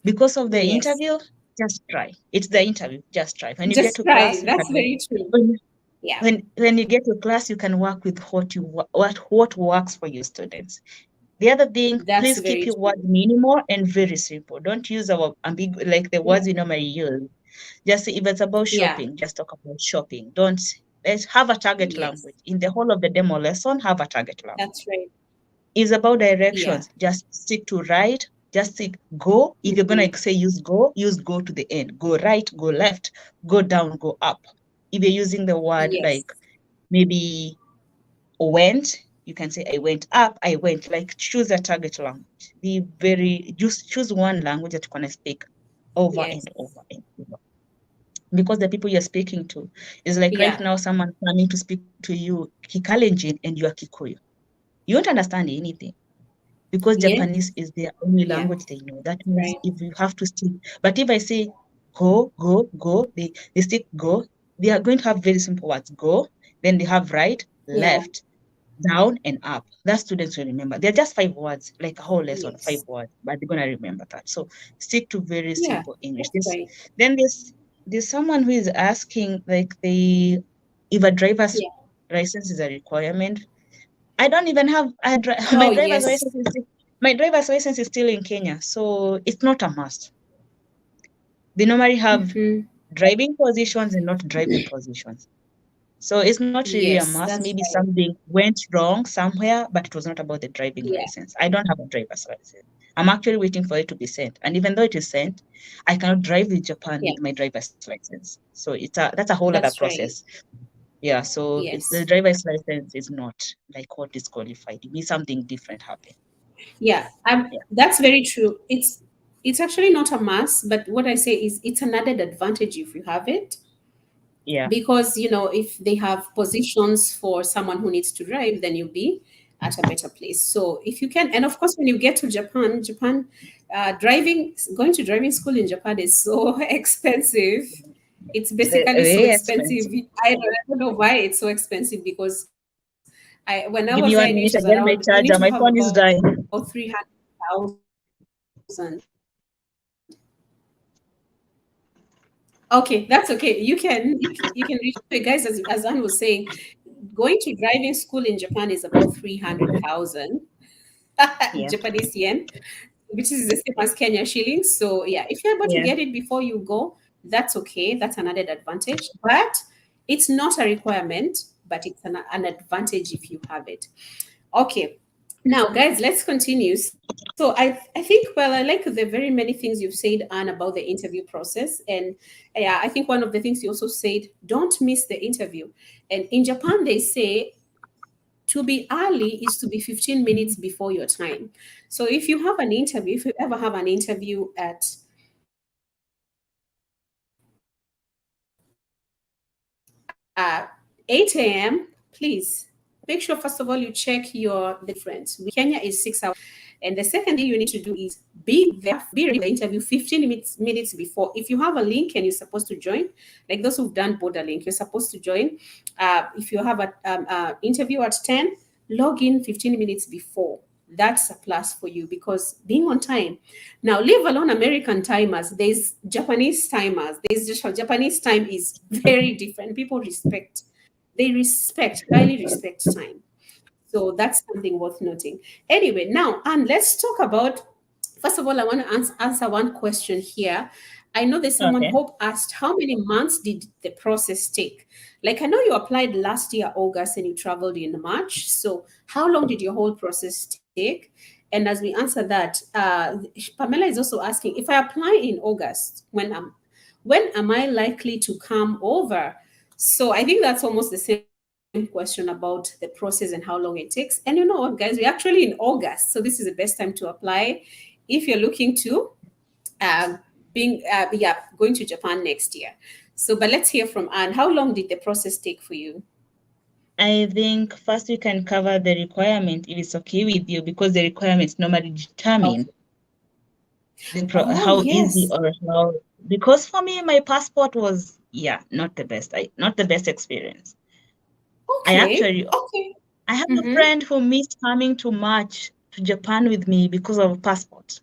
[SPEAKER 2] because of the
[SPEAKER 1] Yes.
[SPEAKER 2] interview, just try. It's the interview. Just try. When you get
[SPEAKER 1] Just
[SPEAKER 2] to
[SPEAKER 1] try.
[SPEAKER 2] class, you
[SPEAKER 1] That's
[SPEAKER 2] can
[SPEAKER 1] very true.
[SPEAKER 2] when
[SPEAKER 1] Yeah.
[SPEAKER 2] when you get to class, you can work with what works for your students. The other thing,
[SPEAKER 1] That's
[SPEAKER 2] please keep
[SPEAKER 1] very
[SPEAKER 2] your words
[SPEAKER 1] true.
[SPEAKER 2] minimal and very simple. Don't use our like the
[SPEAKER 1] Yeah.
[SPEAKER 2] words we normally use. Just if it's about
[SPEAKER 1] Yeah.
[SPEAKER 2] shopping, just talk about shopping. Don't Let's have a target
[SPEAKER 1] Yes.
[SPEAKER 2] language. In the whole of the demo lesson, have a target language.
[SPEAKER 1] That's right.
[SPEAKER 2] It's about
[SPEAKER 1] Yeah.
[SPEAKER 2] directions. Just stick to right. Just stick go. If you're
[SPEAKER 1] Mhm.
[SPEAKER 2] gonna say use go to the end. Go right, go left, go down, go up. If you're using the word
[SPEAKER 1] Yes.
[SPEAKER 2] like maybe went, you can say I went up, I went. Like choose a target language. Be very just choose one language that you can speak over
[SPEAKER 1] Yes.
[SPEAKER 2] and over and over. Because the people you're speaking to is like right
[SPEAKER 1] Yeah.
[SPEAKER 2] now someone coming to speak to you Kikalenjin and you are Kikuyu. You won't understand anything because
[SPEAKER 1] Yes.
[SPEAKER 2] Japanese is their only
[SPEAKER 1] Yeah.
[SPEAKER 2] language they know. That means
[SPEAKER 1] Right.
[SPEAKER 2] if you have to stick, but if I say go, go, go, they stick go, they are going to have very simple words. Go, then they have right,
[SPEAKER 1] Yeah.
[SPEAKER 2] left, down, and up. That students will remember. They're just 5 words, like a whole lesson, five
[SPEAKER 1] Yes.
[SPEAKER 2] words, but they're gonna remember that. So stick to very
[SPEAKER 1] Yeah.
[SPEAKER 2] simple English.
[SPEAKER 1] That's right.
[SPEAKER 2] Then there's someone who is asking like if a driver's
[SPEAKER 1] Yeah.
[SPEAKER 2] license is a requirement. I don't even have
[SPEAKER 1] Oh, yes.
[SPEAKER 2] my driver's license is still in Kenya, so it's not a must. They normally have
[SPEAKER 1] Hmm.
[SPEAKER 2] driving positions and not driving positions. So it's not really a
[SPEAKER 1] Yes,
[SPEAKER 2] must.
[SPEAKER 1] that's
[SPEAKER 2] Maybe
[SPEAKER 1] right.
[SPEAKER 2] something went wrong somewhere, but it was not about the driving
[SPEAKER 1] Yeah.
[SPEAKER 2] license. I don't have a driver's license. I'm actually waiting for it to be sent. And even though it is sent, I cannot drive in Japan
[SPEAKER 1] Yeah.
[SPEAKER 2] with my driver's license. So that's a whole other
[SPEAKER 1] That's right.
[SPEAKER 2] process. Yeah, so the
[SPEAKER 1] Yes.
[SPEAKER 2] driver's license is not like what is qualified. It means something different happened.
[SPEAKER 1] Yeah.
[SPEAKER 2] Yeah,
[SPEAKER 1] That's very true. It's actually not a must, but what I say is it's an added advantage if you have it.
[SPEAKER 2] yeah,
[SPEAKER 1] Because if they have positions for someone who needs to drive, then you'll be at a better place. So if you can, and of course when you get to Japan, driving going to driving school in Japan is so expensive. It's basically so
[SPEAKER 2] very
[SPEAKER 1] expensive.
[SPEAKER 2] expensive.
[SPEAKER 1] I don't know why it's so expensive, because when I was
[SPEAKER 2] Give me
[SPEAKER 1] there, and
[SPEAKER 2] one
[SPEAKER 1] it
[SPEAKER 2] minute,
[SPEAKER 1] was
[SPEAKER 2] again, my
[SPEAKER 1] around, you need
[SPEAKER 2] charger.
[SPEAKER 1] to
[SPEAKER 2] My
[SPEAKER 1] have
[SPEAKER 2] phone is
[SPEAKER 1] about
[SPEAKER 2] dying.
[SPEAKER 1] 300,000. Okay, that's okay. You can reach it, guys. As Anne was saying, going to driving school in Japan is about 300,000
[SPEAKER 2] Yeah,
[SPEAKER 1] Japanese yen, which is the same as Kenya shillings. So yeah, if you're able to
[SPEAKER 2] yeah.
[SPEAKER 1] get it before you go, that's okay. That's an added advantage. But it's not a requirement, but it's an advantage if you have it. Okay. Now, guys, let's continue. So I think, well, I like the very many things you've said, Anne, about the interview process. And yeah, I think one of the things you also said, don't miss the interview. And in Japan, they say to be early is to be 15 minutes before your time. So if you have an interview, if you ever have an interview at 8 a.m., please make sure, first of all, you check your difference. Kenya is 6 hours. And the second thing you need to do is be ready for the interview 15 minutes before. If you have a link and you're supposed to join, like those who've done Border Link, you're supposed to join. If you have an interview at 10, log in 15 minutes before. That's a plus for you, because being on time. Now, leave alone American timers. There's Japanese timers. There's just Japanese time is very different. People highly respect time. So that's something worth noting. Anyway, now, and let's talk about. First of all, I want to answer one question here. I know there's someone,
[SPEAKER 2] Okay.
[SPEAKER 1] Hope asked, how many months did the process take? Like, I know you applied last year, August, and you traveled in March. So, how long did your whole process take? And as we answer that, Pamela is also asking, if I apply in August, when am I likely to come over So I think that's almost the same question about the process and how long it takes. And you know what, guys, we're actually in August, so this is the best time to apply if you're looking to uh, going to Japan next year. So, but let's hear from Anne. How long did the process take for you?
[SPEAKER 2] I think first you can cover the requirement if it's okay with you, because the requirements normally determine how easy
[SPEAKER 1] Yes.
[SPEAKER 2] or how. Because for me, my passport was not the best. Not the best experience. I
[SPEAKER 1] Okay.
[SPEAKER 2] actually
[SPEAKER 1] Okay.
[SPEAKER 2] I have a
[SPEAKER 1] Mm-hmm.
[SPEAKER 2] friend who missed coming to March to Japan with me because of a passport.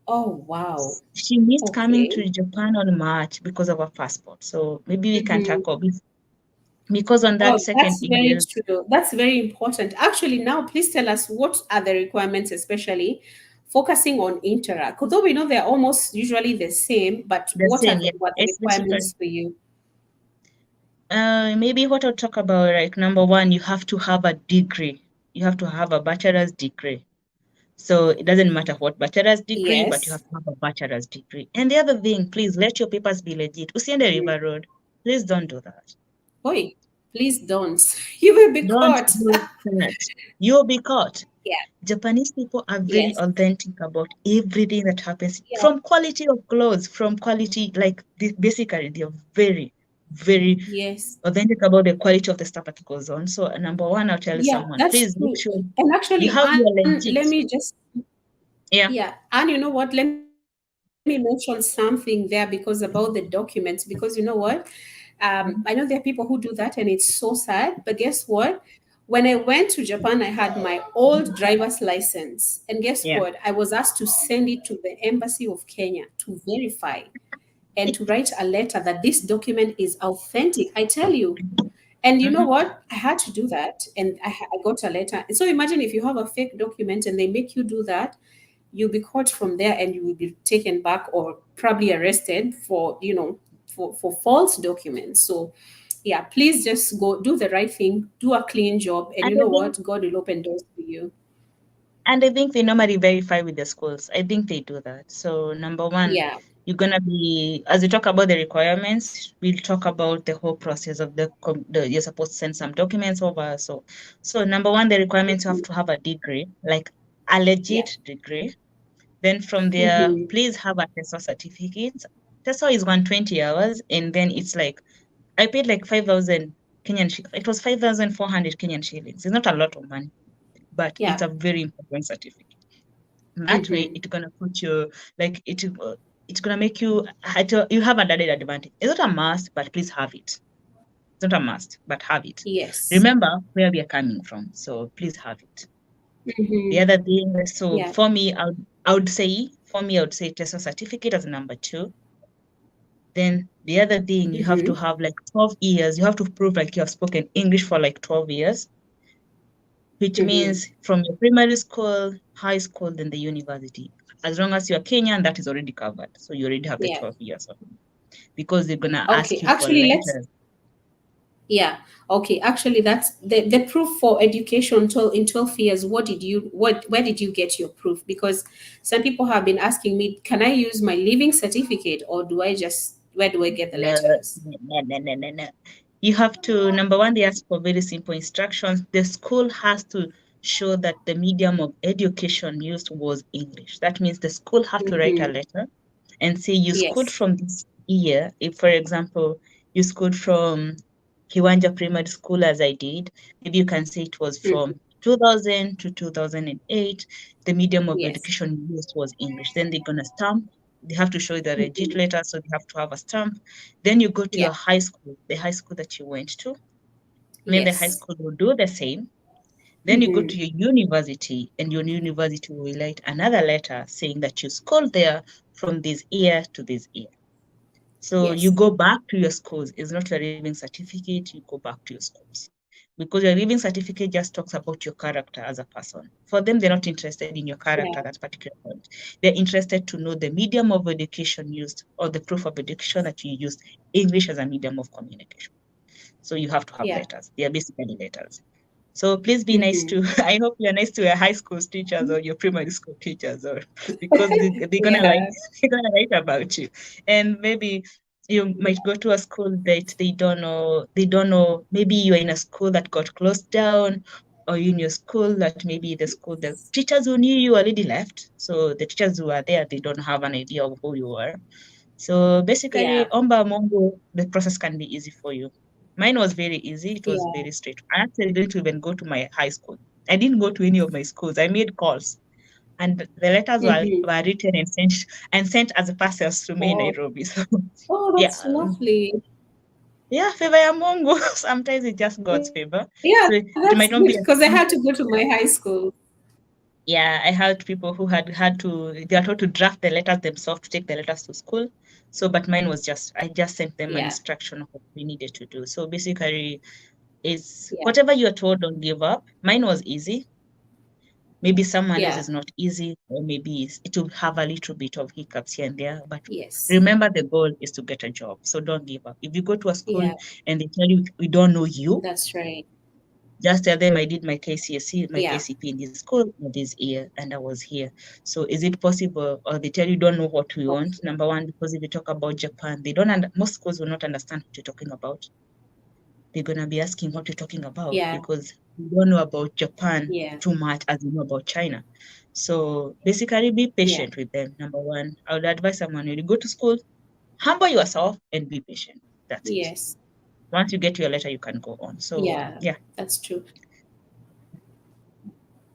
[SPEAKER 1] Oh, wow.
[SPEAKER 2] She missed coming
[SPEAKER 1] Okay.
[SPEAKER 2] to Japan on March because of her passport. So maybe we can
[SPEAKER 1] Mm-hmm.
[SPEAKER 2] tackle this, because on that
[SPEAKER 1] Oh,
[SPEAKER 2] second
[SPEAKER 1] that's very
[SPEAKER 2] email,
[SPEAKER 1] true. That's very important. Actually, now please tell us what are the requirements, especially focusing on Interact. Although we know they're almost usually the same, but
[SPEAKER 2] the same,
[SPEAKER 1] what are the
[SPEAKER 2] it's basically
[SPEAKER 1] requirements for you?
[SPEAKER 2] maybe what I'll talk about, like number one, you have to have a degree. You have to have a bachelor's degree. So it doesn't matter what bachelor's degree, but you have
[SPEAKER 1] Yes.
[SPEAKER 2] to have a bachelor's degree. And the other thing, please let your papers be legit. Usiende
[SPEAKER 1] Mhm.
[SPEAKER 2] River Road. Please don't do that.
[SPEAKER 1] Oi, please don't. You will be
[SPEAKER 2] Don't
[SPEAKER 1] caught.
[SPEAKER 2] do that. You'll be caught.
[SPEAKER 1] Yeah.
[SPEAKER 2] Japanese people are very
[SPEAKER 1] Yes.
[SPEAKER 2] authentic about everything that happens,
[SPEAKER 1] Yeah.
[SPEAKER 2] from quality of clothes, from quality, like basically, they're very, very
[SPEAKER 1] Yes.
[SPEAKER 2] authentic about the quality of the stuff that goes on. So, number one, I'll tell
[SPEAKER 1] Yeah,
[SPEAKER 2] someone,
[SPEAKER 1] that's
[SPEAKER 2] please make
[SPEAKER 1] true.
[SPEAKER 2] sure
[SPEAKER 1] And
[SPEAKER 2] you
[SPEAKER 1] actually,
[SPEAKER 2] have
[SPEAKER 1] and
[SPEAKER 2] your legit.
[SPEAKER 1] let me just
[SPEAKER 2] Yeah.
[SPEAKER 1] yeah, and you know what? Let me mention something there because about the documents. Because you know what? I know there are people who do that, and it's so sad. But guess what? When I went to Japan, I had my old driver's license, and guess
[SPEAKER 2] Yeah.
[SPEAKER 1] what? I was asked to send it to the embassy of Kenya to verify and to write a letter that this document is authentic. I tell you. And you know
[SPEAKER 2] Mhm.
[SPEAKER 1] what? I had to do that, and I got a letter. So imagine if you have a fake document and they make you do that, you'll be caught from there, and you will be taken back or probably arrested for for false documents. So yeah, please just go do the right thing, do a clean job, and
[SPEAKER 2] And
[SPEAKER 1] you
[SPEAKER 2] I
[SPEAKER 1] know
[SPEAKER 2] think
[SPEAKER 1] what? God will open doors for you.
[SPEAKER 2] And I think they normally verify with the schools. I think they do that. So number one,
[SPEAKER 1] Yeah.
[SPEAKER 2] you're gonna be, as we talk about the requirements, we'll talk about the whole process of you're supposed to send some documents over. So number one, the requirements, you have to have a degree, like a
[SPEAKER 1] Yeah.
[SPEAKER 2] legit degree. Then from there,
[SPEAKER 1] Mm-hmm.
[SPEAKER 2] please have a TESOL certificate. TESOL is 120 hours, and then it's like I paid like 5,000 Kenyan shillings. It was 5,400 Kenyan shillings. It's not a lot of money, but it's
[SPEAKER 1] Yeah.
[SPEAKER 2] a very important certificate. That way,
[SPEAKER 1] Mm-hmm.
[SPEAKER 2] it's gonna put you like it's gonna make you you have an added advantage. It's not a must, but please have it. It's not a must, but have it.
[SPEAKER 1] Yes.
[SPEAKER 2] Remember where we are coming from, so please have it. The
[SPEAKER 1] Mm-hmm.
[SPEAKER 2] other thing, so
[SPEAKER 1] Yeah.
[SPEAKER 2] for me, I would say TESOL certificate as number two. Then the other thing, you have to
[SPEAKER 1] Mm-hmm.
[SPEAKER 2] have like 12 years. You have to prove like you have spoken English for like 12 years, which
[SPEAKER 1] Mm-hmm.
[SPEAKER 2] means from your primary school, high school, then the university. As long as you're Kenyan, that is already covered. So you already have the
[SPEAKER 1] Yeah.
[SPEAKER 2] 12 years of it, because they're gonna
[SPEAKER 1] Okay.
[SPEAKER 2] ask you for
[SPEAKER 1] Actually, let's
[SPEAKER 2] letters.
[SPEAKER 1] Yeah. Okay. Actually, that's the proof for education. In 12 years, where did you get your proof? Because some people have been asking me, can I use my living certificate, or where do I get the
[SPEAKER 2] No,
[SPEAKER 1] letters?
[SPEAKER 2] no. You have to, number one, they ask for very simple instructions. The school has to show that the medium of education used was English. That means the school have to write a
[SPEAKER 1] Mm-hmm.
[SPEAKER 2] letter and say you schooled
[SPEAKER 1] Yes.
[SPEAKER 2] from this year. If, for example, you schooled from Kiwanja Primary School, as I did, maybe you can say it was
[SPEAKER 1] Mhm.
[SPEAKER 2] from 2000 to 2008. The medium of
[SPEAKER 1] Yes.
[SPEAKER 2] education used was English. Then they're gonna stamp. They have to show the legit
[SPEAKER 1] Mhm.
[SPEAKER 2] letter, so they have to have a stamp. Then you go to
[SPEAKER 1] Yeah.
[SPEAKER 2] your high school, the high school that you went to. And then the high
[SPEAKER 1] Yes.
[SPEAKER 2] school will do the same. Then you go to
[SPEAKER 1] Hmm.
[SPEAKER 2] your university, and your university will write another letter saying that you schooled there from this year to this year. So you
[SPEAKER 1] Yes.
[SPEAKER 2] go back to your schools. It's not your leaving certificate, you go back to your schools. Because your leaving certificate just talks about your character as a person. For them, they're not interested in your character
[SPEAKER 1] Yeah.
[SPEAKER 2] at that particular point. They're interested to know the medium of education used, or the proof of education that you used, English as a medium of communication. So you have to have
[SPEAKER 1] Yeah.
[SPEAKER 2] letters. They are basically letters. So please be nice
[SPEAKER 1] Hmm.
[SPEAKER 2] to, I hope you're nice to your high school teachers or your primary school teachers, or because they're gonna like
[SPEAKER 1] Yeah.
[SPEAKER 2] they're gonna write about you. And maybe you might go to a school that they don't know. Maybe you're in a school that got closed down, or you're in your school that maybe the school, the teachers who knew you already left. So the teachers who are there, they don't have an idea of who you are. So basically,
[SPEAKER 1] Yeah.
[SPEAKER 2] Omba Mongo, the process can be easy for you. Mine was very easy. It was
[SPEAKER 1] Yeah.
[SPEAKER 2] very straight. I actually didn't even go to my high school. I didn't go to any of my schools. I made calls, and the letters
[SPEAKER 1] Mm-hmm.
[SPEAKER 2] were written and sent as parcels to me in
[SPEAKER 1] Oh,
[SPEAKER 2] Nairobi. So
[SPEAKER 1] oh,
[SPEAKER 2] yeah,
[SPEAKER 1] that's lovely.
[SPEAKER 2] yeah, favor ya Mungu. Sometimes it's just God's favor.
[SPEAKER 1] Yeah,
[SPEAKER 2] So it
[SPEAKER 1] that's
[SPEAKER 2] might not
[SPEAKER 1] good
[SPEAKER 2] be a
[SPEAKER 1] because I had to go to my high school.
[SPEAKER 2] yeah, I had people who had to, they are told to draft the letters themselves to take the letters to school. So, but mine was just, I just sent them an
[SPEAKER 1] Yeah.
[SPEAKER 2] instruction of what we needed to do. So basically, is
[SPEAKER 1] Yeah.
[SPEAKER 2] whatever you're told, don't give up. Mine was easy. Maybe someone else
[SPEAKER 1] Yeah.
[SPEAKER 2] is not easy, or maybe it will have a little bit of hiccups here and there. But
[SPEAKER 1] Yes.
[SPEAKER 2] remember, the goal is to get a job. So don't give up. If you go to a school
[SPEAKER 1] Yeah.
[SPEAKER 2] and they tell you we don't know you,
[SPEAKER 1] That's right.
[SPEAKER 2] just tell them I did my KCSE, my
[SPEAKER 1] Yeah.
[SPEAKER 2] KCP in this school this year, and I was here. So is it possible? Or they tell you don't know what we want.
[SPEAKER 1] Okay.
[SPEAKER 2] Number one, because if you talk about Japan, they don't. Most schools will not understand what you're talking about. They're gonna be asking what you're talking about
[SPEAKER 1] Yeah.
[SPEAKER 2] because you don't know about Japan
[SPEAKER 1] Yeah.
[SPEAKER 2] too much as you know about China. So basically, be
[SPEAKER 1] Yeah.
[SPEAKER 2] patient with them. Number one, I would advise someone when you go to school, humble yourself and be patient. That's it.
[SPEAKER 1] Yes.
[SPEAKER 2] Once you get your letter, you can go on. So
[SPEAKER 1] Yeah.
[SPEAKER 2] yeah.
[SPEAKER 1] That's true.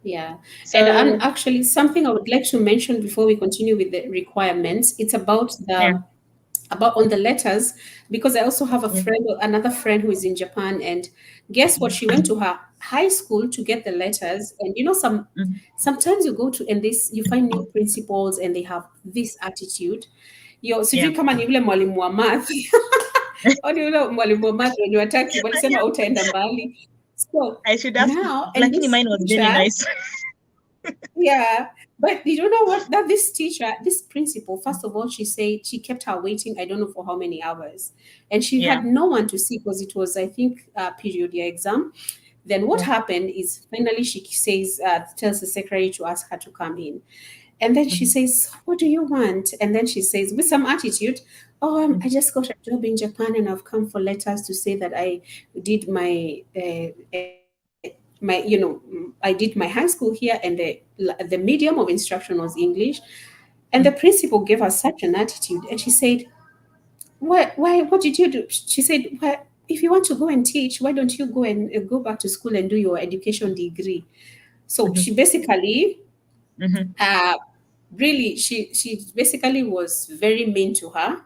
[SPEAKER 1] Yeah. And
[SPEAKER 2] So
[SPEAKER 1] actually, something I would like to mention before we continue with the requirements, it's about
[SPEAKER 2] yeah,
[SPEAKER 1] about on the letters, because I also have
[SPEAKER 2] yeah.
[SPEAKER 1] another friend who is in Japan, and guess what? She went to her high school to get the letters, and
[SPEAKER 2] Mhm.
[SPEAKER 1] sometimes you go to and this you find new principals and they have this attitude. Yo,
[SPEAKER 2] Yeah.
[SPEAKER 1] sijui kama ni yule mwalimu wa math au ni yule mwalimu wa math wenye wataki walisema utaenda mbali. So
[SPEAKER 2] I should ask,
[SPEAKER 1] now, and
[SPEAKER 2] lakini
[SPEAKER 1] this
[SPEAKER 2] mine was very
[SPEAKER 1] teacher,
[SPEAKER 2] nice.
[SPEAKER 1] yeah, but you don't know what that this teacher, this principal, first of all, she said she kept her waiting, I don't know for how many hours, and she
[SPEAKER 2] Yeah,
[SPEAKER 1] had no one to see because it was, I think, period year exam. Then what
[SPEAKER 2] yeah.
[SPEAKER 1] happened is finally she says, tells the secretary to ask her to come in. And then she
[SPEAKER 2] Mhm,
[SPEAKER 1] says, "What do you want?" And then she says, with some attitude, "Oh,
[SPEAKER 2] mhm,
[SPEAKER 1] I just got a job in Japan and I've come for letters to say that I did I did my high school here, and the medium of instruction was English." And the
[SPEAKER 2] mhm,
[SPEAKER 1] principal gave her such an attitude, and she said, what did you do?" She said, "Well, if you want to go and teach, why don't you go and go back to school and do your education degree?" So
[SPEAKER 2] mhm,
[SPEAKER 1] she basically,
[SPEAKER 2] mhm.
[SPEAKER 1] uh, really, she basically was very mean to her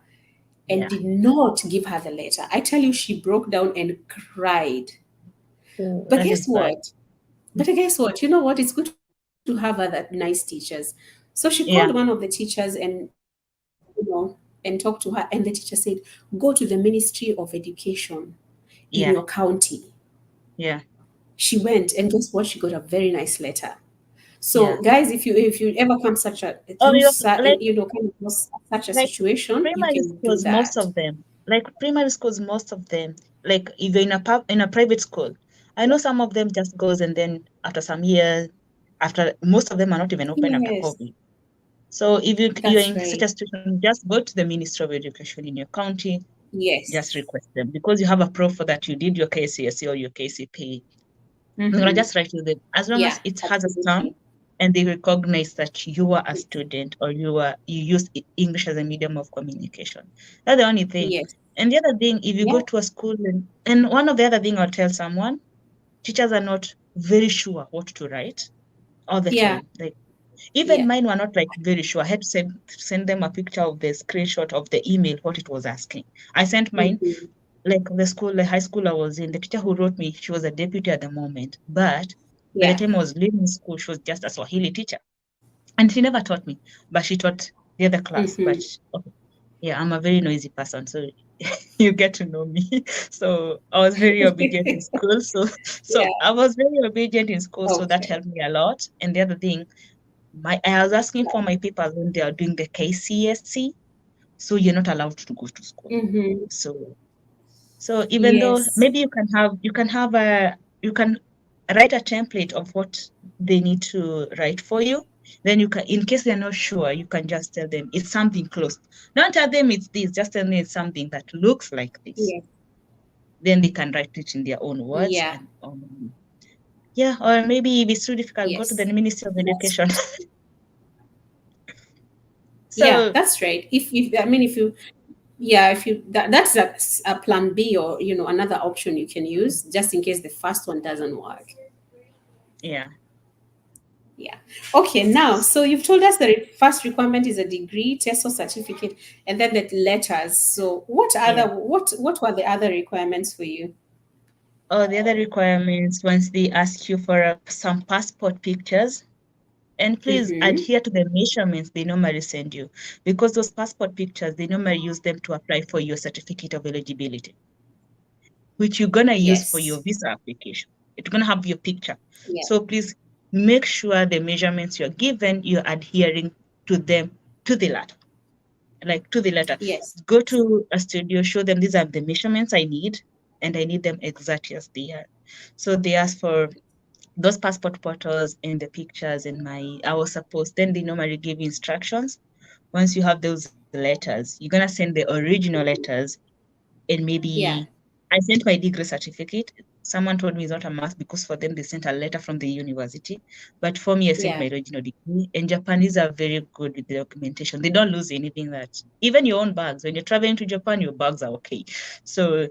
[SPEAKER 1] and
[SPEAKER 2] Yeah.
[SPEAKER 1] did not give her the letter. I tell you, she broke down and cried.
[SPEAKER 2] Oh,
[SPEAKER 1] But
[SPEAKER 2] that
[SPEAKER 1] guess
[SPEAKER 2] is bad.
[SPEAKER 1] what? But guess what? You know what? It's good to have other nice teachers. So she called one of the
[SPEAKER 2] Yeah,
[SPEAKER 1] teachers and talked to her, and the teacher said, "Go to the Ministry of Education in your
[SPEAKER 2] yeah,
[SPEAKER 1] county."
[SPEAKER 2] yeah,
[SPEAKER 1] She went, and guess what? She got a very nice letter. So,
[SPEAKER 2] yeah.
[SPEAKER 1] guys, if you ever come such a
[SPEAKER 2] Or
[SPEAKER 1] through
[SPEAKER 2] like
[SPEAKER 1] kind of such a
[SPEAKER 2] like
[SPEAKER 1] situation, you
[SPEAKER 2] primary
[SPEAKER 1] can do
[SPEAKER 2] schools, most
[SPEAKER 1] that.
[SPEAKER 2] of them, like primary schools, most of them, like if you're in a private school, I know some of them just goes and then after some years, after most of them are not even open after
[SPEAKER 1] Yes,
[SPEAKER 2] COVID. So if you're
[SPEAKER 1] that's
[SPEAKER 2] in such a
[SPEAKER 1] right.
[SPEAKER 2] situation, just go to the Ministry of Education in your county, just
[SPEAKER 1] Yes.
[SPEAKER 2] request them because you have a proof that you did your KCSE or your KCP. You're gonna
[SPEAKER 1] Mm-hmm.
[SPEAKER 2] just write to them as long as
[SPEAKER 1] Yeah,
[SPEAKER 2] it has a stamp
[SPEAKER 1] absolutely.
[SPEAKER 2] and they recognize that you are a student or you use English as a medium of communication. That's the only thing.
[SPEAKER 1] Yes.
[SPEAKER 2] And the other thing, if you go
[SPEAKER 1] Yeah.
[SPEAKER 2] to a school and one of the other thing I'll tell someone, teachers are not very sure what to write all the
[SPEAKER 1] Yeah.
[SPEAKER 2] time. Like even
[SPEAKER 1] Yeah.
[SPEAKER 2] mine were not like very sure. I had to send them a picture of the screenshot of the email, what it was asking. I sent mine,
[SPEAKER 1] Mm-hmm.
[SPEAKER 2] like the high school I was in, the teacher who wrote me, she was a deputy at the moment. But by the
[SPEAKER 1] Yeah.
[SPEAKER 2] time I was leaving school, she was just a Swahili teacher. And she never taught me, but she taught the other class. But
[SPEAKER 1] Mm-hmm.
[SPEAKER 2] okay, yeah, I'm a very noisy person. So you get to know me. So I was very obedient in school. So
[SPEAKER 1] Yeah.
[SPEAKER 2] I was very obedient in school. So that
[SPEAKER 1] Okay.
[SPEAKER 2] helped me a lot. And the other thing, I was asking for my papers when they are doing the KCSE, so you're not allowed to go to school.
[SPEAKER 1] Mm-hmm.
[SPEAKER 2] So even though
[SPEAKER 1] Yes.
[SPEAKER 2] maybe you can write a template of what they need to write for you, Then you can, in case they're not sure, you can just tell them it's something close. Don't tell them it's this, just tell them it's something that looks like this.
[SPEAKER 1] Yes.
[SPEAKER 2] Then they can write it in their own words.
[SPEAKER 1] Yeah.
[SPEAKER 2] And yeah, or maybe if it's too difficult, go to the
[SPEAKER 1] Yes.
[SPEAKER 2] Ministry of
[SPEAKER 1] That's
[SPEAKER 2] Education.
[SPEAKER 1] Yeah,
[SPEAKER 2] So
[SPEAKER 1] that's right. If I mean, if you yeah, if you that's a plan B, or another option you can use just in case the first one doesn't work.
[SPEAKER 2] yeah,
[SPEAKER 1] Yeah. Okay. Now, so you've told us the first requirement is a degree, test or certificate, and then the letters. So
[SPEAKER 2] yeah.
[SPEAKER 1] what were the other requirements for you?
[SPEAKER 2] Oh, the other requirements, once they ask you for some passport pictures, and please
[SPEAKER 1] Mm-hmm.
[SPEAKER 2] adhere to the measurements they normally send you, because those passport pictures, they normally use them to apply for your certificate of eligibility, which you're gonna use for your
[SPEAKER 1] Yes.
[SPEAKER 2] visa application. It's gonna have your picture.
[SPEAKER 1] Yeah.
[SPEAKER 2] So please make sure the measurements you're given, you're adhering to them to the letter. Like to the letter.
[SPEAKER 1] Yes.
[SPEAKER 2] Go to a studio, show them these are the measurements I need, and I need them exactly as they are. So they ask for those passport photos and the pictures and I was supposed, then they normally give you instructions. Once you have those letters, you're gonna send the original letters, and
[SPEAKER 1] Yeah.
[SPEAKER 2] maybe I sent my degree certificate. Someone told me it's not a must because for them they sent a letter from the university. But for me, I sent
[SPEAKER 1] Yeah.
[SPEAKER 2] my original degree. And Japanese are very good with the documentation. They don't lose anything that even your own bags. When you're traveling to Japan, your bags are okay. So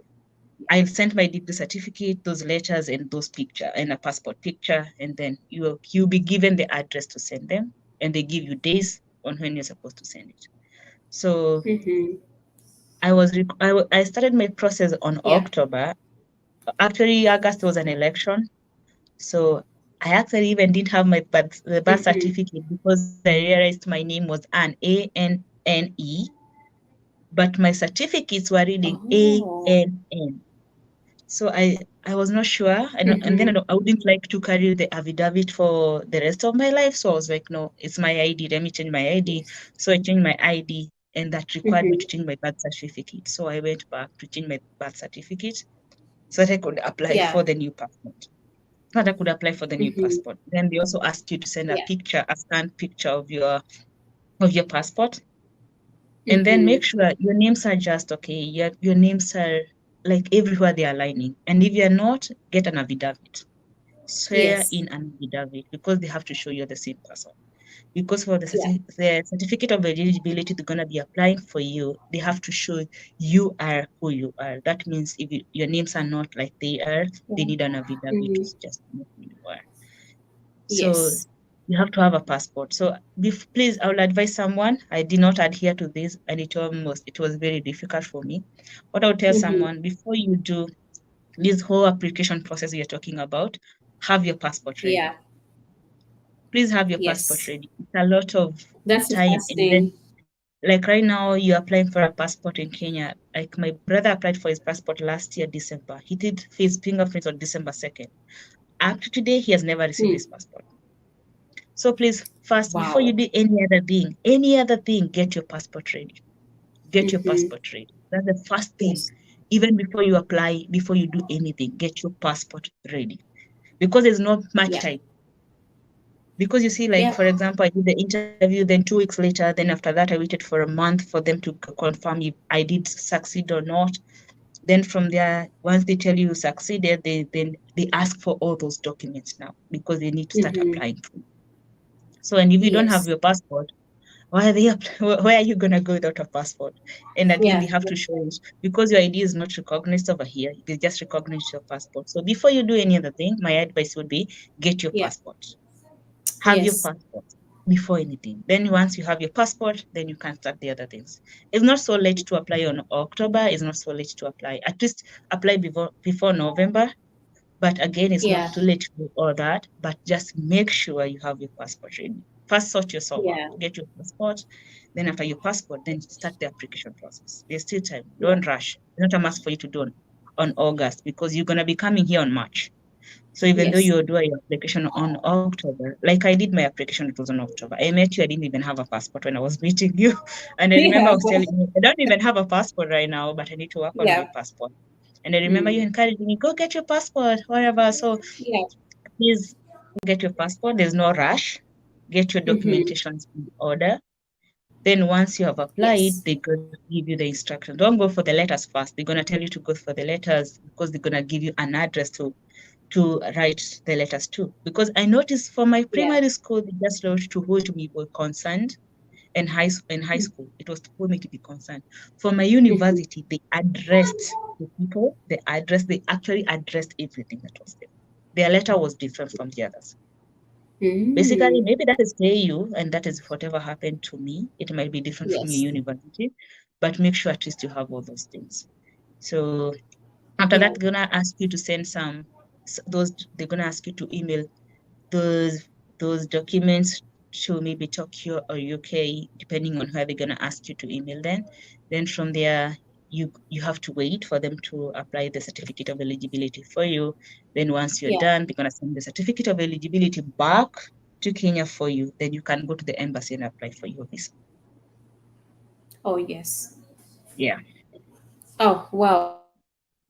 [SPEAKER 2] I sent my degree certificate, those letters, and those picture and a passport picture, and then you'll be given the address to send them, and they give you days on when you're supposed to send it. So
[SPEAKER 1] Mm-hmm.
[SPEAKER 2] I started my process on
[SPEAKER 1] Yeah.
[SPEAKER 2] October. Actually, August was an election, so I actually even didn't have the birth
[SPEAKER 1] Mm-hmm.
[SPEAKER 2] certificate because I realized my name was Anne, ANNE, but my certificates were reading
[SPEAKER 1] Oh.
[SPEAKER 2] ANN. So I was not sure, and then
[SPEAKER 1] Mm-hmm.
[SPEAKER 2] I wouldn't like to carry the affidavit for the rest of my life. So I was like, no, it's my ID. Let me change my ID.
[SPEAKER 1] Yes.
[SPEAKER 2] So I changed my ID, and that required me
[SPEAKER 1] Mm-hmm.
[SPEAKER 2] to change my birth certificate. So I went back to change my birth certificate so that I could apply
[SPEAKER 1] Yeah.
[SPEAKER 2] for the new passport. So that I could apply for the new
[SPEAKER 1] Mm-hmm.
[SPEAKER 2] passport. Then they also ask you to send a
[SPEAKER 1] Yeah.
[SPEAKER 2] picture, a scanned picture of your passport, and then make
[SPEAKER 1] Mm-hmm.
[SPEAKER 2] sure your names are just okay. Your names are like everywhere they are aligning. And if you're not, get an affidavit. Swear
[SPEAKER 1] Yes.
[SPEAKER 2] in an affidavit because they have to show you're the same person. Because for the,
[SPEAKER 1] Yeah.
[SPEAKER 2] the certificate of eligibility they're going to be applying for you, they have to show you are who you are. That means if your names are not like they are, they need an affidavit to
[SPEAKER 1] Mm-hmm.
[SPEAKER 2] just know who you are. So
[SPEAKER 1] Yes.
[SPEAKER 2] you have to have a passport. So please, I will advise someone. I did not adhere to this, and it was very difficult for me. What I would tell
[SPEAKER 1] Mm-hmm.
[SPEAKER 2] someone before you do this whole application process you're talking about, have your passport ready.
[SPEAKER 1] Yeah.
[SPEAKER 2] Please have your passport
[SPEAKER 1] Yes.
[SPEAKER 2] ready. It's a lot of
[SPEAKER 1] That's the
[SPEAKER 2] time,
[SPEAKER 1] first
[SPEAKER 2] and then
[SPEAKER 1] thing.
[SPEAKER 2] like right now, you're applying for a passport in Kenya. Like my brother applied for his passport last year, December. He did his fingerprints on December 2nd. Up to today, he has never received
[SPEAKER 1] Hmm.
[SPEAKER 2] his passport. So please, first, before you
[SPEAKER 1] Wow.
[SPEAKER 2] do any other thing, get your passport ready. Get your
[SPEAKER 1] Mm-hmm.
[SPEAKER 2] passport ready. That's the first thing.
[SPEAKER 1] Yes.
[SPEAKER 2] Even before you apply, before you do anything, get your passport ready. Because there's not much
[SPEAKER 1] Yeah.
[SPEAKER 2] time. Because you see, like
[SPEAKER 1] Yeah.
[SPEAKER 2] for example, I did the interview, then 2 weeks later, then after that, I waited for a month for them to confirm if I did succeed or not. Then from there, once they tell you succeeded, they ask for all those documents now because they need to start
[SPEAKER 1] Mm-hmm.
[SPEAKER 2] applying for. So, and if you don't have
[SPEAKER 1] Yes.
[SPEAKER 2] your passport, why are they where are you gonna go without a passport? And again,
[SPEAKER 1] Yeah.
[SPEAKER 2] they have to show it because your ID is not recognized over here. They just recognize your passport. So before you do any other thing, my advice would be get your
[SPEAKER 1] Yeah.
[SPEAKER 2] passport. Have your
[SPEAKER 1] Yes.
[SPEAKER 2] passport before anything. Then once you have your passport, then you can start the other things. It's not so late to apply on October. It's not so late to apply. At least apply before November. But again, it's not
[SPEAKER 1] Yeah.
[SPEAKER 2] too late to do all that. But just make sure you have your passport ready. First, sort yourself out.
[SPEAKER 1] Yeah.
[SPEAKER 2] Get your passport. Then after your passport, then start the application process. There's still time.
[SPEAKER 1] Yeah.
[SPEAKER 2] Don't rush. It's not a must for you to do on August because you're gonna be coming here on March. So even though
[SPEAKER 1] Yes.
[SPEAKER 2] you do your application on October, like I did my application, it was on October. I met you, I didn't even have a passport when I was meeting you. And I remember I
[SPEAKER 1] Yeah.
[SPEAKER 2] was telling you, I don't even have a passport right now, but I need to work on my
[SPEAKER 1] Yeah.
[SPEAKER 2] passport. And I remember you
[SPEAKER 1] Mm.
[SPEAKER 2] encouraging me, go get your passport, whatever. So
[SPEAKER 1] Yeah.
[SPEAKER 2] please get your passport. There's no rush. get your documentations in order. Then once you have applied,
[SPEAKER 1] Yes.
[SPEAKER 2] they're going to give you the instructions. Don't go for the letters first. They're going to tell you to go for the letters because they're going to give you an address to write the letters to. Because I noticed for my primary school, they just wrote to who to be concerned, and high school, it was to who me to be concerned. For my university, they addressed the people, they actually addressed everything that was there. Their letter was different from the others. Basically, maybe that is KU, and that is whatever happened to me. It might be different from your
[SPEAKER 1] Yes.
[SPEAKER 2] university, but make sure at least you have all those things. So after
[SPEAKER 1] Yeah.
[SPEAKER 2] that, they're gonna ask you to send they're gonna ask you to email those documents to maybe Tokyo or UK, depending on where they're gonna ask you to email them. Then from there, you have to wait for them to apply the certificate of eligibility for you. Then once you're
[SPEAKER 1] Yeah.
[SPEAKER 2] done, they're gonna send the certificate of eligibility back to Kenya for you. Then you can go to the embassy and apply for your visa.
[SPEAKER 1] Oh, yes.
[SPEAKER 2] Yeah.
[SPEAKER 1] Oh, wow.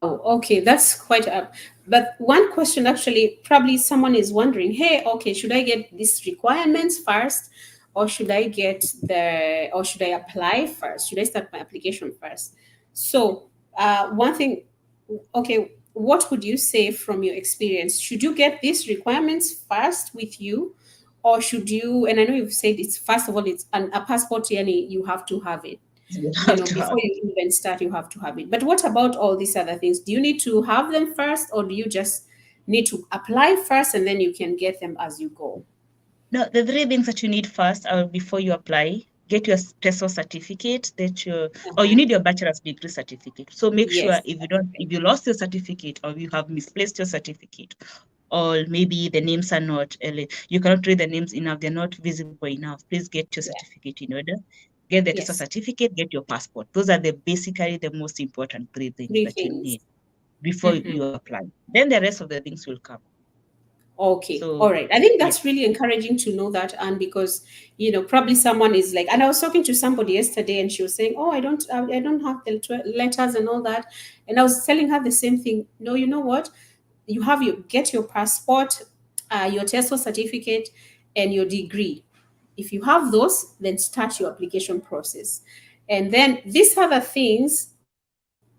[SPEAKER 1] Okay, that's quite a. But one question, actually, probably someone is wondering, hey, okay, should I get these requirements first, or should I apply first? Should I start my application first? So, one thing, okay, what would you say from your experience? Should you get these requirements first with you, or should you? And I know you've said it's first of all, it's a passport, yani you have to have it,
[SPEAKER 2] You have to
[SPEAKER 1] before
[SPEAKER 2] have.
[SPEAKER 1] you even start, you have to have it. But what about all these other things? Do you need to have them first, or do you just need to apply first and then you can get them as you go?
[SPEAKER 2] No, the three things that you need first are before you apply, get your TESOL certificate or you
[SPEAKER 1] Uh-huh.
[SPEAKER 2] need your bachelor's degree certificate. So make sure
[SPEAKER 1] Yes.
[SPEAKER 2] if you lost your certificate or you have misplaced your certificate, or maybe the names are not, you cannot read the names enough, they're not visible enough, please get your
[SPEAKER 1] Yeah.
[SPEAKER 2] certificate in order. Get the TESOL
[SPEAKER 1] Yes.
[SPEAKER 2] certificate, get your passport. Those are basically the most important three things
[SPEAKER 1] Three
[SPEAKER 2] that you
[SPEAKER 1] things.
[SPEAKER 2] need before
[SPEAKER 1] Mhm.
[SPEAKER 2] you apply. Then the rest of the things will come.
[SPEAKER 1] Okay, all
[SPEAKER 2] So
[SPEAKER 1] right. I think
[SPEAKER 2] yeah.
[SPEAKER 1] that's really encouraging to know that, and because probably someone is like, and I was talking to somebody yesterday, and she was saying, "Oh, I don't have the letters and all that," and I was telling her the same thing. No, you know what? Get your passport, your TESOL certificate, and your degree. If you have those, then start your application process, and then these other things.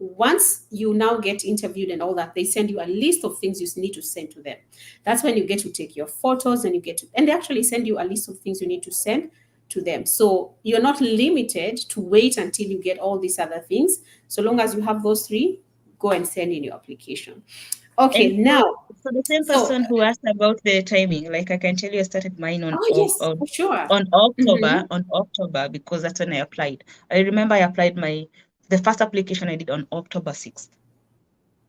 [SPEAKER 1] Once you now get interviewed and all that, they send you a list of things you need to send to them. That's when you get to take your photos, and they actually send you a list of things you need to send to them. So you're not limited to wait until you get all these other things. So long as you have those three, go and send in your application. Okay,
[SPEAKER 2] And
[SPEAKER 1] now,
[SPEAKER 2] for the same
[SPEAKER 1] so
[SPEAKER 2] person who asked about the timing, like I can tell you, I started mine
[SPEAKER 1] oh yes, for sure. Hmm.
[SPEAKER 2] On October because that's when I applied. I remember I applied the first application I did on October 6th.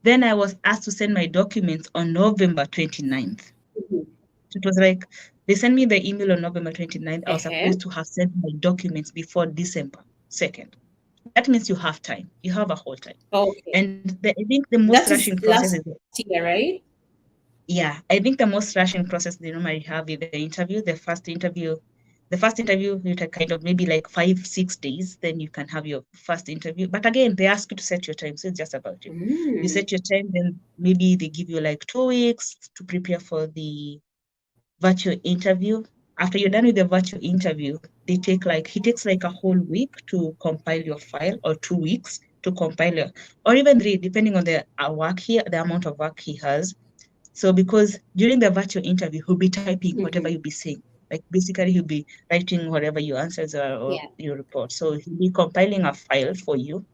[SPEAKER 2] Then I was asked to send my documents on November 29th. So it was like they sent me the email on November 29th. I was
[SPEAKER 1] Uh-huh.
[SPEAKER 2] supposed to have sent my documents before December 2nd. That means you have time. You have a whole time.
[SPEAKER 1] Okay,
[SPEAKER 2] And I think the most
[SPEAKER 1] that is
[SPEAKER 2] rushing process
[SPEAKER 1] last
[SPEAKER 2] is
[SPEAKER 1] year, right?
[SPEAKER 2] yeah, I think the most rushing process they normally have is the interview, the first interview. The first interview, you take kind of maybe like 5, 6 days, then you can have your first interview. But again, they ask you to set your time. So it's just about you. You
[SPEAKER 1] Mm.
[SPEAKER 2] set your time, then maybe they give you like 2 weeks to prepare for the virtual interview. After you're done with the virtual interview, he takes like a whole week to compile your file, or 2 weeks to compile or even 3, depending on the the amount of work he has. So because during the virtual interview, he'll be typing whatever
[SPEAKER 1] Mhm.
[SPEAKER 2] you'll be saying. Like basically he'll be writing whatever your answers are or
[SPEAKER 1] Yeah.
[SPEAKER 2] your report. So he'll be compiling a file for you.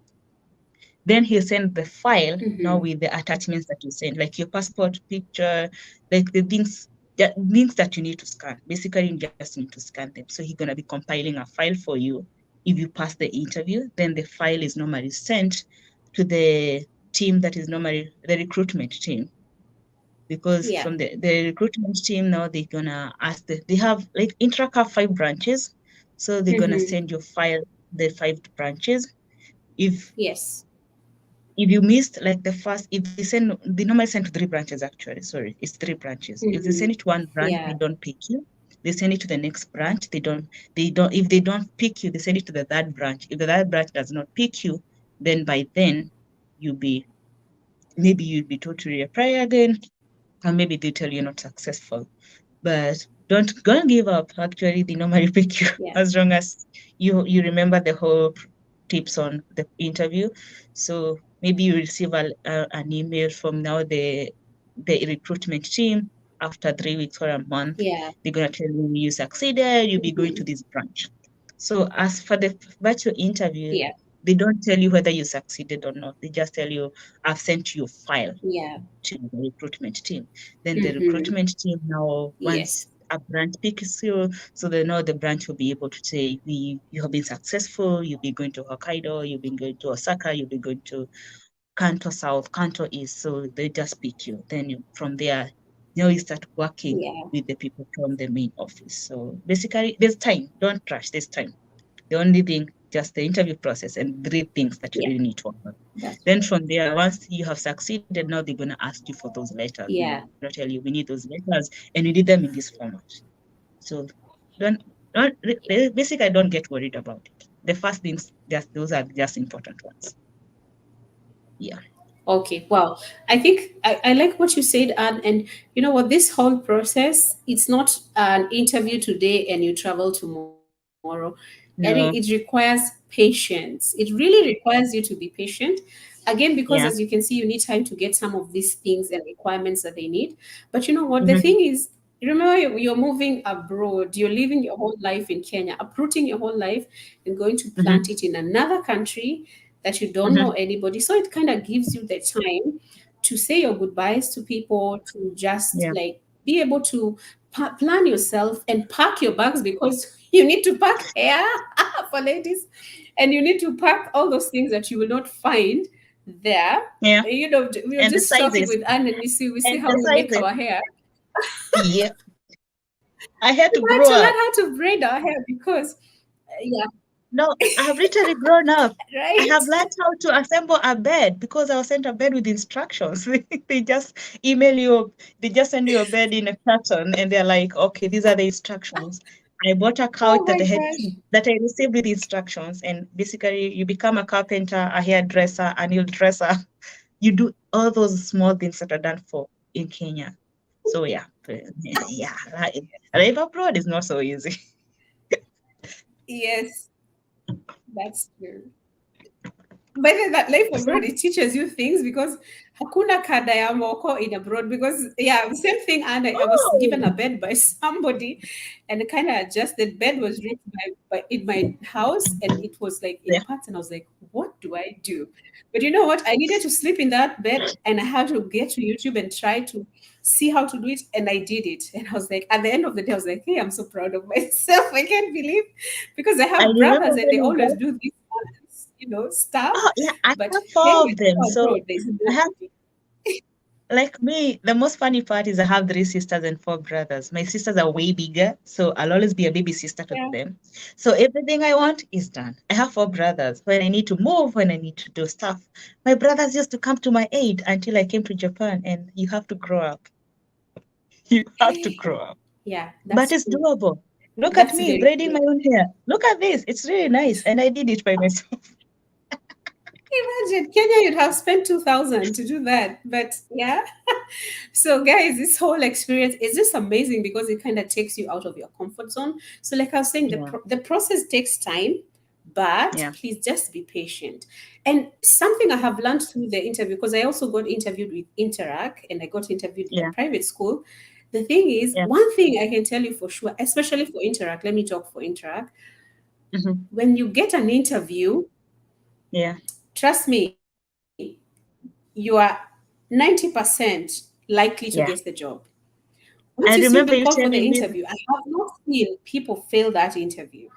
[SPEAKER 2] Then he'll send the file now
[SPEAKER 1] Mhm.
[SPEAKER 2] with the attachments that you send, like your passport picture, like the links that you need to scan. Basically, you just need to scan them. So he's gonna be compiling a file for you. If you pass the interview, then the file is normally sent to the team that is normally the recruitment team, because
[SPEAKER 1] Yeah.
[SPEAKER 2] from the recruitment team now they're gonna they have like Intracap 5 branches, so they're gonna
[SPEAKER 1] Mhm.
[SPEAKER 2] send your file the 5 branches. If
[SPEAKER 1] Yes.
[SPEAKER 2] you missed like they normally send to 3 branches, actually, sorry, it's 3 branches. If they
[SPEAKER 1] Mhm.
[SPEAKER 2] send it to one branch, they
[SPEAKER 1] Yeah.
[SPEAKER 2] don't pick you, they send it to the next branch. If they don't pick you, they send it to the third branch. If the third branch does not pick you, then by then you'll be maybe you'll be told to reapply again, or maybe they tell you're not successful. But don't give up. Actually, they normally pick you
[SPEAKER 1] Yeah.
[SPEAKER 2] as long as you remember the whole tips on the interview. So maybe you receive an email from now the recruitment team after 3 weeks or a month.
[SPEAKER 1] Yeah.
[SPEAKER 2] They're gonna tell you succeeded. You'll be going
[SPEAKER 1] Mhm.
[SPEAKER 2] to this branch. So as for the virtual interview,
[SPEAKER 1] Yeah.
[SPEAKER 2] they don't tell you whether you succeeded or not. They just tell you, I've sent you a file
[SPEAKER 1] Yeah.
[SPEAKER 2] to the recruitment team. Then the
[SPEAKER 1] Mhm.
[SPEAKER 2] recruitment team now, once
[SPEAKER 1] Yes.
[SPEAKER 2] a branch picks you, so they know the branch will be able to say, you have been successful, you'll be going to Hokkaido, you'll be going to Osaka, you'll be going to Kanto South, Kanto East. So they just pick you. Then from there, you start working
[SPEAKER 1] Yeah.
[SPEAKER 2] with the people from the main office. So basically, there's time. Don't rush. There's time. The only thing, just the interview process and 3 things that you
[SPEAKER 1] Yeah.
[SPEAKER 2] really need to work on.
[SPEAKER 1] That's
[SPEAKER 2] Then
[SPEAKER 1] right.
[SPEAKER 2] from there, once you have succeeded, now they're going to ask you for those letters.
[SPEAKER 1] Yeah.
[SPEAKER 2] They'll tell you, we need those letters and we need them in this format. So don't, basically, don't get worried about it. The first things, just those are just important ones. Yeah.
[SPEAKER 1] Okay, wow. I think I like what you said, and you know what, this whole process, it's not an interview today and you travel tomorrow. And it
[SPEAKER 2] No.
[SPEAKER 1] requires patience. It really requires you to be patient. Again, because as you
[SPEAKER 2] Yeah.
[SPEAKER 1] can see, you need time to get some of these things and requirements that they need. But you know what? The
[SPEAKER 2] Mm-hmm.
[SPEAKER 1] thing is, remember, you're moving abroad, you're living your whole life in Kenya, uprooting your whole life and going to plant
[SPEAKER 2] Mm-hmm.
[SPEAKER 1] it in another country that you don't know
[SPEAKER 2] Mm-hmm.
[SPEAKER 1] anybody. So it kind of gives you the time to say your goodbyes to people, to just
[SPEAKER 2] Yeah.
[SPEAKER 1] like be able to plan yourself and pack your bags, because you need to pack hair for ladies, and you need to pack all those things that you will not find there.
[SPEAKER 2] Yeah.
[SPEAKER 1] You know, we were
[SPEAKER 2] And the
[SPEAKER 1] just talking
[SPEAKER 2] sizes.
[SPEAKER 1] with Anne, and we see
[SPEAKER 2] And
[SPEAKER 1] how
[SPEAKER 2] the
[SPEAKER 1] we make
[SPEAKER 2] sizes.
[SPEAKER 1] our hair.
[SPEAKER 2] Yeah. I had to
[SPEAKER 1] We had
[SPEAKER 2] grow
[SPEAKER 1] to learn
[SPEAKER 2] up.
[SPEAKER 1] how to braid our hair because, yeah,
[SPEAKER 2] No, I have literally grown up. I
[SPEAKER 1] right?
[SPEAKER 2] have learned how to assemble a bed because I was sent a bed with instructions. They just email you, they just send you a bed in a carton and they're like, okay, these are the instructions. I bought a couch
[SPEAKER 1] Oh
[SPEAKER 2] that
[SPEAKER 1] my
[SPEAKER 2] I had
[SPEAKER 1] gosh.
[SPEAKER 2] that I received with instructions. And basically you become a carpenter, a hairdresser, a nail dresser. You do all those small things that are done for in Kenya. So yeah, yeah, life abroad is not so easy.
[SPEAKER 1] Yes, that's true. By the way, that life abroad, it teaches you things because hakuna kada ya moko in abroad. Because yeah, same thing. And I was given a
[SPEAKER 2] Oh,
[SPEAKER 1] bed by somebody, and kind of adjusted. Bed was ripped by in my house, and it was like in
[SPEAKER 2] yeah.
[SPEAKER 1] parts. And I was like, what do I do? But you know what? I needed to sleep in that bed, and I had to get to YouTube and try to see how to do it, and I did it. And I was like, at the end of the day, I was like, hey, I'm so proud of myself. I can't believe, because I
[SPEAKER 2] I
[SPEAKER 1] have
[SPEAKER 2] remember
[SPEAKER 1] brothers and
[SPEAKER 2] when
[SPEAKER 1] they
[SPEAKER 2] we
[SPEAKER 1] always
[SPEAKER 2] got.
[SPEAKER 1] do this, stuff.
[SPEAKER 2] Oh yeah, I
[SPEAKER 1] But
[SPEAKER 2] have
[SPEAKER 1] hey,
[SPEAKER 2] four
[SPEAKER 1] when
[SPEAKER 2] of
[SPEAKER 1] you
[SPEAKER 2] them.
[SPEAKER 1] go
[SPEAKER 2] So
[SPEAKER 1] abroad, there's
[SPEAKER 2] I have,
[SPEAKER 1] nobody.
[SPEAKER 2] like me, the most funny part is I have 3 sisters and 4 brothers. My sisters are way bigger, so I'll always be a baby sister to
[SPEAKER 1] Yeah.
[SPEAKER 2] them. So everything I want is done. I have 4 brothers. When I need to move, when I need to do stuff, my brothers used to come to my aid until I came to Japan. And you have to grow up. You have to grow up.
[SPEAKER 1] Yeah,
[SPEAKER 2] But
[SPEAKER 1] that's
[SPEAKER 2] it's
[SPEAKER 1] true.
[SPEAKER 2] doable. Look at
[SPEAKER 1] That's
[SPEAKER 2] me
[SPEAKER 1] very
[SPEAKER 2] braiding
[SPEAKER 1] true.
[SPEAKER 2] my own hair. Look at this. It's really nice. And I did it by myself.
[SPEAKER 1] Imagine Kenya, you'd have spent 2,000 to do that. But yeah. So, guys, this whole experience is just amazing because it kind of takes you out of your comfort zone. So, like I was saying,
[SPEAKER 2] Yeah.
[SPEAKER 1] the process takes time, but
[SPEAKER 2] Yeah.
[SPEAKER 1] please just be patient. And something I have learned through the interview, because I also got interviewed with Interac and I got interviewed in a
[SPEAKER 2] Yeah.
[SPEAKER 1] private school. The thing is,
[SPEAKER 2] Yeah.
[SPEAKER 1] one thing I can tell you for sure, especially for Interac, let me talk for Interac.
[SPEAKER 2] Hmm.
[SPEAKER 1] When you get an interview,
[SPEAKER 2] Yeah.
[SPEAKER 1] trust me, you are 90% likely to get the
[SPEAKER 2] Yeah.
[SPEAKER 1] job. Once you've
[SPEAKER 2] I
[SPEAKER 1] been called
[SPEAKER 2] remember
[SPEAKER 1] for
[SPEAKER 2] you
[SPEAKER 1] the
[SPEAKER 2] telling
[SPEAKER 1] interview,
[SPEAKER 2] me.
[SPEAKER 1] I have not seen people fail that interview.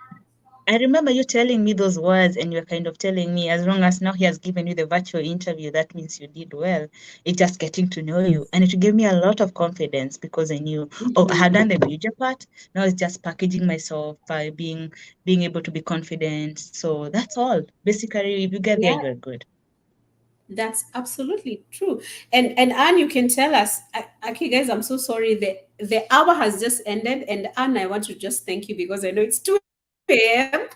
[SPEAKER 2] I remember you telling me those words, and you're kind of telling me, as long as now he has given you the virtual interview, that means you did well. It's just getting to know you. And it gave me a lot of confidence because I knew, oh, I had
[SPEAKER 1] Mhm.
[SPEAKER 2] done the major part. Now it's just packaging myself by being able to be confident. So that's all. Basically, if you get there,
[SPEAKER 1] Yeah,
[SPEAKER 2] you're good.
[SPEAKER 1] that's absolutely true. And Anne, you can tell us. Okay, guys, I'm so sorry. The hour has just ended, and Anne, I want to just thank you because I know it's 2 a.m.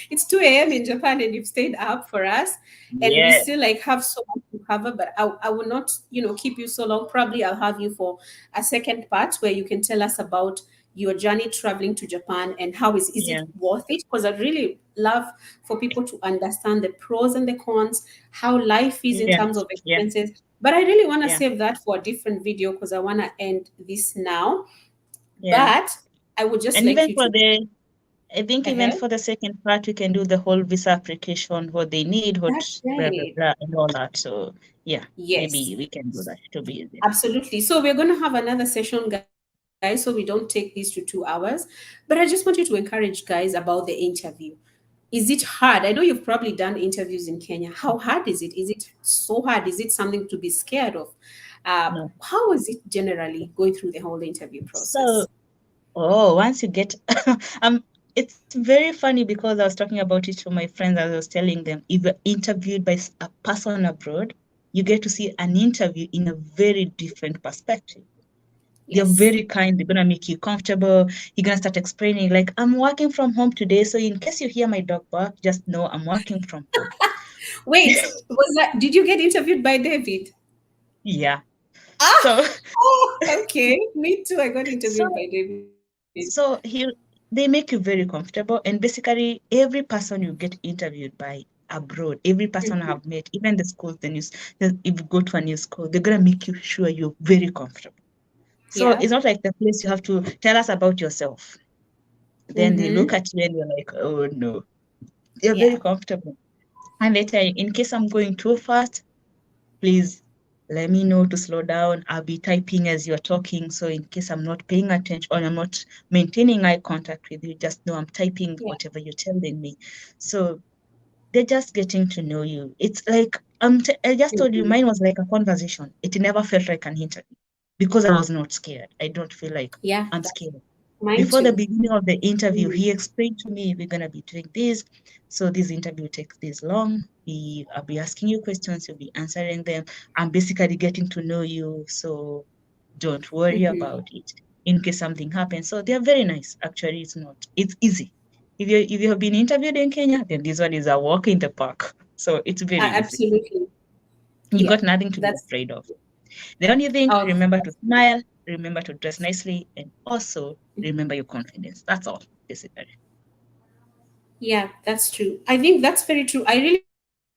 [SPEAKER 1] It's 2 a.m. in Japan, and you've stayed up for us, and we still
[SPEAKER 2] Yeah.
[SPEAKER 1] like have so much to cover. But I will not, keep you so long. Probably I'll have you for a second part where you can tell us about your journey traveling to Japan, and how is it
[SPEAKER 2] Yeah.
[SPEAKER 1] worth it? Because I really love for people to understand the pros and the cons, how life is in
[SPEAKER 2] Yeah.
[SPEAKER 1] terms of
[SPEAKER 2] Yeah.
[SPEAKER 1] expenses. But I really want to
[SPEAKER 2] Yeah.
[SPEAKER 1] save that for a different video because I want to end this now.
[SPEAKER 2] Yeah.
[SPEAKER 1] But I would just
[SPEAKER 2] And
[SPEAKER 1] like
[SPEAKER 2] even
[SPEAKER 1] you
[SPEAKER 2] for
[SPEAKER 1] to.
[SPEAKER 2] the, I think even
[SPEAKER 1] Uh-huh.
[SPEAKER 2] for the second part, we can do the whole visa application, what they need, what
[SPEAKER 1] That's
[SPEAKER 2] blah blah
[SPEAKER 1] right.
[SPEAKER 2] blah, and all that. So yeah,
[SPEAKER 1] Yes.
[SPEAKER 2] maybe we can do that to be easy.
[SPEAKER 1] Absolutely. So we're going to have another session, guys, so we don't take these to 2 hours. But I just want you to encourage guys about the interview. Is it hard? I know you've probably done interviews in Kenya. How hard is it? Is it so hard? Is it something to be scared of?
[SPEAKER 2] No.
[SPEAKER 1] How is it generally going through the whole interview
[SPEAKER 2] So,
[SPEAKER 1] process?
[SPEAKER 2] oh, once you get, it's very funny because I was talking about it to my friends as I was telling them, if you're interviewed by a person abroad, you get to see an interview in a very different perspective. They're
[SPEAKER 1] Yes.
[SPEAKER 2] very kind. They're gonna make you comfortable. You're gonna start explaining, like, I'm working from home today, so in case you hear my dog bark, just know I'm working from home.
[SPEAKER 1] Wait, was that? Did you get interviewed by David?
[SPEAKER 2] Yeah.
[SPEAKER 1] Ah,
[SPEAKER 2] So,
[SPEAKER 1] oh, okay. Me too. I got
[SPEAKER 2] so,
[SPEAKER 1] interviewed by David.
[SPEAKER 2] so they make you very comfortable, and basically every person you get interviewed by abroad, every person I
[SPEAKER 1] Mhm.
[SPEAKER 2] have met, even the schools, if you go to a new school, they're gonna make you sure you're very comfortable. So
[SPEAKER 1] Yeah.
[SPEAKER 2] it's not like the place you have to tell us about yourself. Then they look
[SPEAKER 1] Mm-hmm.
[SPEAKER 2] at you and you're like, oh no, you're very
[SPEAKER 1] Yeah.
[SPEAKER 2] comfortable. And they tell you, in case I'm going too fast, please let me know to slow down. I'll be typing as you're talking. So in case I'm not paying attention or I'm not maintaining eye contact with you, just know I'm typing
[SPEAKER 1] Yeah.
[SPEAKER 2] whatever you're telling me. So they're just getting to know you. It's like I just told you,
[SPEAKER 1] Mhm.
[SPEAKER 2] mine was like a conversation. It never felt like an interview because I was not scared. I don't feel like
[SPEAKER 1] Yeah.
[SPEAKER 2] I'm scared.
[SPEAKER 1] Mine
[SPEAKER 2] Before the
[SPEAKER 1] too.
[SPEAKER 2] beginning of the interview,
[SPEAKER 1] Mhm.
[SPEAKER 2] he explained to me, we're going to be doing this. So this interview takes this long. I'll be asking you questions, you'll be answering them. I'm basically getting to know you. So don't worry
[SPEAKER 1] Mhm.
[SPEAKER 2] about it in case something happens. So they're very nice. Actually, it's easy. If you have been interviewed in Kenya, then this one is a walk in the park. So it's very easy.
[SPEAKER 1] Absolutely.
[SPEAKER 2] You
[SPEAKER 1] Yeah.
[SPEAKER 2] got nothing to be
[SPEAKER 1] That's
[SPEAKER 2] afraid of. The only thing,
[SPEAKER 1] oh,
[SPEAKER 2] remember to smile, remember to dress nicely, and also remember your confidence. That's all, basically.
[SPEAKER 1] yeah, that's true. I think that's very true. I really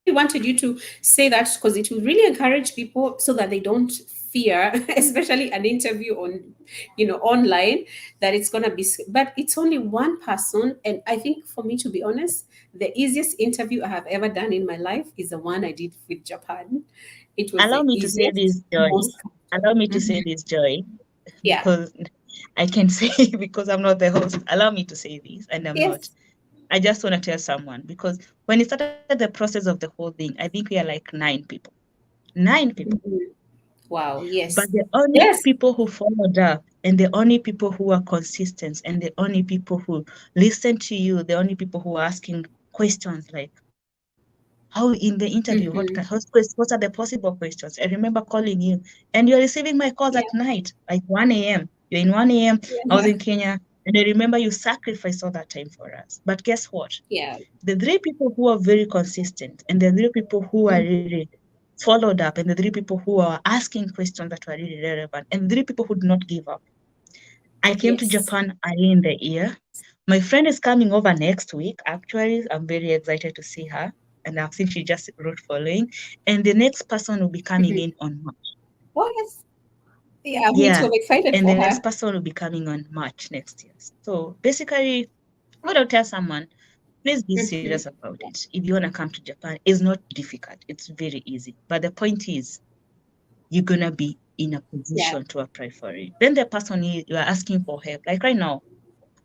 [SPEAKER 1] wanted you to say that because it will really encourage people so that they don't fear, especially an interview on, online, that it's gonna be. But it's only one person, and I think for me, to be honest, the easiest interview I have ever done in my life is the one I did with Japan. It was
[SPEAKER 2] Allow
[SPEAKER 1] the
[SPEAKER 2] me to say
[SPEAKER 1] easiest,
[SPEAKER 2] this, Joy.
[SPEAKER 1] most
[SPEAKER 2] Allow
[SPEAKER 1] comfortable.
[SPEAKER 2] me to say
[SPEAKER 1] Mhm.
[SPEAKER 2] this, Joy,
[SPEAKER 1] Yeah.
[SPEAKER 2] because I can say because I'm not the host. Allow me to say this, and I'm not.
[SPEAKER 1] Yes.
[SPEAKER 2] I just want to tell someone because when it started the process of the whole thing, I think we are like 9 people. 9 people.
[SPEAKER 1] Mhm. Wow.
[SPEAKER 2] But
[SPEAKER 1] Yes.
[SPEAKER 2] the only
[SPEAKER 1] Yes.
[SPEAKER 2] people who followed up and the only people who are consistent and the only people who listen to you, the only people who are asking questions like, how in the interview,
[SPEAKER 1] Mhm.
[SPEAKER 2] what are the possible questions? I remember calling you and you're receiving my calls at
[SPEAKER 1] Yeah.
[SPEAKER 2] night, like 1 a.m. You're in 1 a.m. I was
[SPEAKER 1] Yeah.
[SPEAKER 2] in Kenya. And I remember you sacrificed all that time for us. But guess what?
[SPEAKER 1] Yeah.
[SPEAKER 2] The 3 people who are very consistent and the 3 people who are
[SPEAKER 1] Mhm.
[SPEAKER 2] really followed up and the 3 people who are asking questions that were really relevant and the 3 people who did not give up. I came to
[SPEAKER 1] Yes.
[SPEAKER 2] Japan early in the year. My friend is coming over next week. Actually, I'm very excited to see her. And I've seen she just wrote following. And the next person will be coming
[SPEAKER 1] Mhm.
[SPEAKER 2] in on March.
[SPEAKER 1] Oh, yes. Yeah, me too.
[SPEAKER 2] Yeah.
[SPEAKER 1] I'm excited
[SPEAKER 2] And the
[SPEAKER 1] for
[SPEAKER 2] next
[SPEAKER 1] her.
[SPEAKER 2] person will be coming on March next year. So basically, what I'll tell someone, please be serious
[SPEAKER 1] Mhm.
[SPEAKER 2] about it. If you want to come to Japan, it's not difficult. It's very easy. But the point is, you're gonna be in a
[SPEAKER 1] Yeah.
[SPEAKER 2] position to apply for it. Then the person you are asking for help, like right now,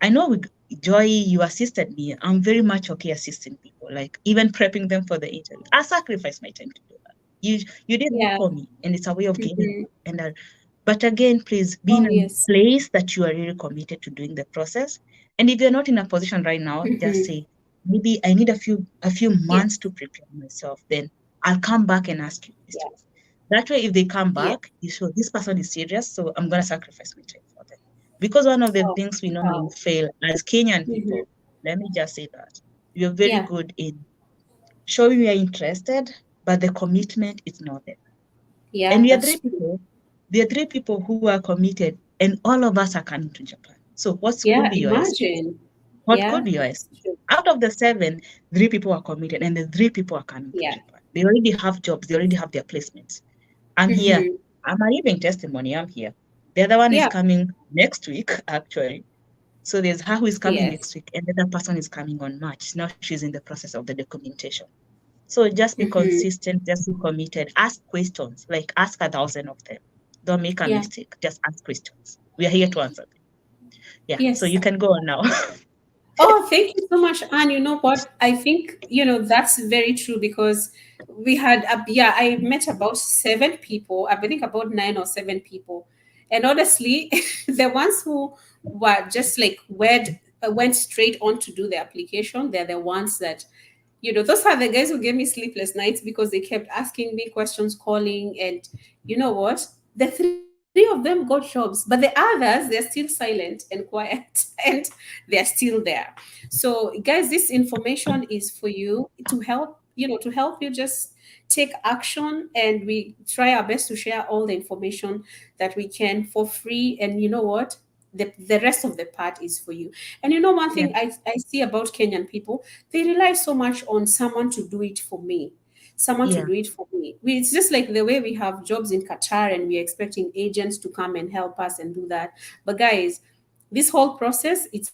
[SPEAKER 2] I know with Joy, you assisted me. I'm very much okay assisting people, like even prepping them for the interview. I sacrifice my time to do that. You did that
[SPEAKER 1] Yeah.
[SPEAKER 2] for me, and it's a way of giving
[SPEAKER 1] Mhm.
[SPEAKER 2] back. But again, please be in
[SPEAKER 1] Oh,
[SPEAKER 2] a
[SPEAKER 1] yes.
[SPEAKER 2] place that you are really committed to doing the process. And if you're not in a position right now, just
[SPEAKER 1] Mhm.
[SPEAKER 2] say, maybe I need a few months
[SPEAKER 1] Yes.
[SPEAKER 2] to prepare myself. Then I'll come back and ask you
[SPEAKER 1] Yeah.
[SPEAKER 2] questions. That way, if they come
[SPEAKER 1] Yeah.
[SPEAKER 2] back, you show this person is serious, so I'm gonna sacrifice my time for them. Because one of the
[SPEAKER 1] Oh,
[SPEAKER 2] things we normally
[SPEAKER 1] wow.
[SPEAKER 2] fail as Kenyan
[SPEAKER 1] Mhm.
[SPEAKER 2] people, let me just say that you're very
[SPEAKER 1] Yeah.
[SPEAKER 2] good in showing you're interested, but the commitment is not there. And
[SPEAKER 1] Yeah,
[SPEAKER 2] we are
[SPEAKER 1] that's
[SPEAKER 2] three
[SPEAKER 1] true.
[SPEAKER 2] people. There are 3 people who are committed, and all of us are coming to Japan. So what
[SPEAKER 1] Yeah,
[SPEAKER 2] could be your excuse?
[SPEAKER 1] imagine.
[SPEAKER 2] What
[SPEAKER 1] Yeah,
[SPEAKER 2] could be your
[SPEAKER 1] that's
[SPEAKER 2] excuse?
[SPEAKER 1] true.
[SPEAKER 2] Out of the 7, 3 people are committed, and the 3 people are coming to
[SPEAKER 1] Yeah.
[SPEAKER 2] Japan. They already have jobs. They already have their placements. I'm here.
[SPEAKER 1] Mm-hmm.
[SPEAKER 2] I'm a living testimony. I'm here. The other one is
[SPEAKER 1] Yeah.
[SPEAKER 2] coming next week, actually. So there's her who is coming
[SPEAKER 1] Yes.
[SPEAKER 2] next week, and the other person is coming on March. Now she's in the process of the documentation. So just be
[SPEAKER 1] Mm-hmm.
[SPEAKER 2] consistent, just be committed. Ask questions, like ask 1,000 of them. Don't make a
[SPEAKER 1] Yeah.
[SPEAKER 2] mistake. Just ask questions. We are here to answer them. Yeah. So
[SPEAKER 1] Yes.
[SPEAKER 2] you can go on now.
[SPEAKER 1] Oh, thank you so much, Anne. You know what? I think, that's very true because we had, yeah, I met about 7 people, I think about 9 or 7 people. And honestly, the ones who were just like went straight on to do the application, they're the ones that, those are the guys who gave me sleepless nights because they kept asking me questions, calling. And you know what? The three of them got jobs, but the others, they're still silent and quiet and they're still there. So, guys, this information is for you to help, to help you just take action. And we try our best to share all the information that we can for free. And you know what? The rest of the part is for you. And one
[SPEAKER 2] Yeah.
[SPEAKER 1] thing I see about Kenyan people, they rely so much on someone to do it for me. Someone to
[SPEAKER 2] Yeah.
[SPEAKER 1] do it for me. It's just like the way we have jobs in Qatar and we're expecting agents to come and help us and do that. But guys, this whole process, it's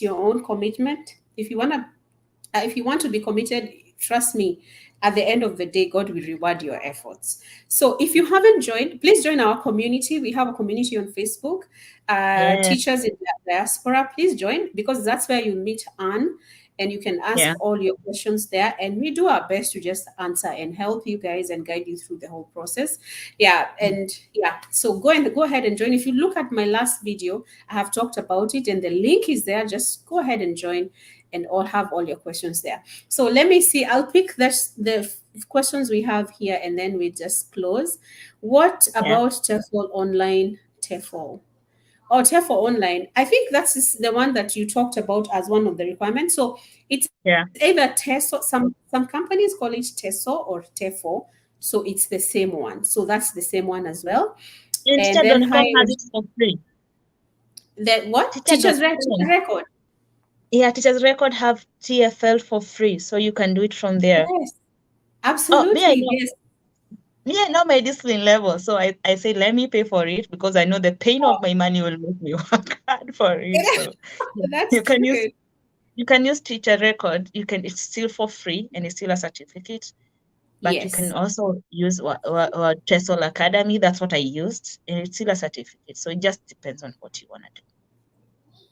[SPEAKER 1] your own commitment. If you want to be committed, trust me, at the end of the day, God will reward your efforts. So if you haven't joined, please join our community. We have a community on Facebook,
[SPEAKER 2] Yeah.
[SPEAKER 1] Teachers in the Diaspora. Please join because that's where you meet Anne and you can ask
[SPEAKER 2] Yeah.
[SPEAKER 1] all your questions there. And we do our best to just answer and help you guys and guide you through the whole process. Yeah. And yeah, so go ahead and join. If you look at my last video, I have talked about it and the link is there. Just go ahead and join and all have all your questions there. So let me see. I'll pick the questions we have here and then we just close. What
[SPEAKER 2] Yeah.
[SPEAKER 1] about TEFL online? TEFL or TEFL online? I think that's the one that you talked about as one of the requirements. So it's
[SPEAKER 2] Yeah.
[SPEAKER 1] either TESO. Some companies call it TESO or TEFL. So it's the same one. So that's the same one as well.
[SPEAKER 2] And
[SPEAKER 1] And then
[SPEAKER 2] teacher.com
[SPEAKER 1] higher
[SPEAKER 2] has it for free.
[SPEAKER 1] that what teacher
[SPEAKER 2] Teacher.com.
[SPEAKER 1] record.
[SPEAKER 2] Yeah, Teachers Record have TFL for free, so you can do it from there.
[SPEAKER 1] Yes,
[SPEAKER 2] Oh,
[SPEAKER 1] absolutely. Yes.
[SPEAKER 2] me, I know my discipline level, so I say let me pay for it because I know the pain of
[SPEAKER 1] Oh,
[SPEAKER 2] my money will make me work hard for it. So yeah, you
[SPEAKER 1] that's
[SPEAKER 2] can use
[SPEAKER 1] good.
[SPEAKER 2] you can use Teacher Record. It's still for free and it's still a certificate. But you can
[SPEAKER 1] Yes.
[SPEAKER 2] also use TESOL Academy. That's what I used, and it's still a certificate. So it just depends on what you want to do.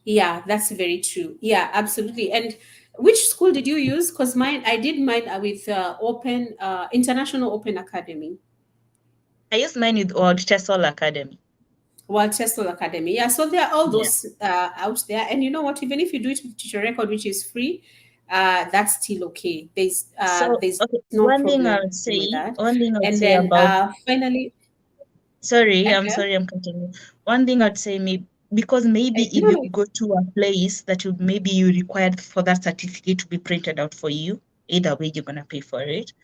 [SPEAKER 1] Yeah, that's very true. Yeah, absolutely. And which school did you use? Because I did mine with International Open Academy,
[SPEAKER 2] I used mine with TESOL Academy.
[SPEAKER 1] Walchester Academy. Yeah, so there are all
[SPEAKER 2] Yeah.
[SPEAKER 1] those out there. And you know what? Even if you do it with Teacher Record, which is free, that's still okay.
[SPEAKER 2] So
[SPEAKER 1] There's
[SPEAKER 2] okay,
[SPEAKER 1] no problem with that.
[SPEAKER 2] one thing I would
[SPEAKER 1] And
[SPEAKER 2] say
[SPEAKER 1] then
[SPEAKER 2] about
[SPEAKER 1] finally, okay.
[SPEAKER 2] sorry, I'm continuing. One thing I'd say maybe because maybe if
[SPEAKER 1] No,
[SPEAKER 2] you
[SPEAKER 1] no.
[SPEAKER 2] go to a place that you required for that certificate to be printed out for you, either way you're gonna pay for it.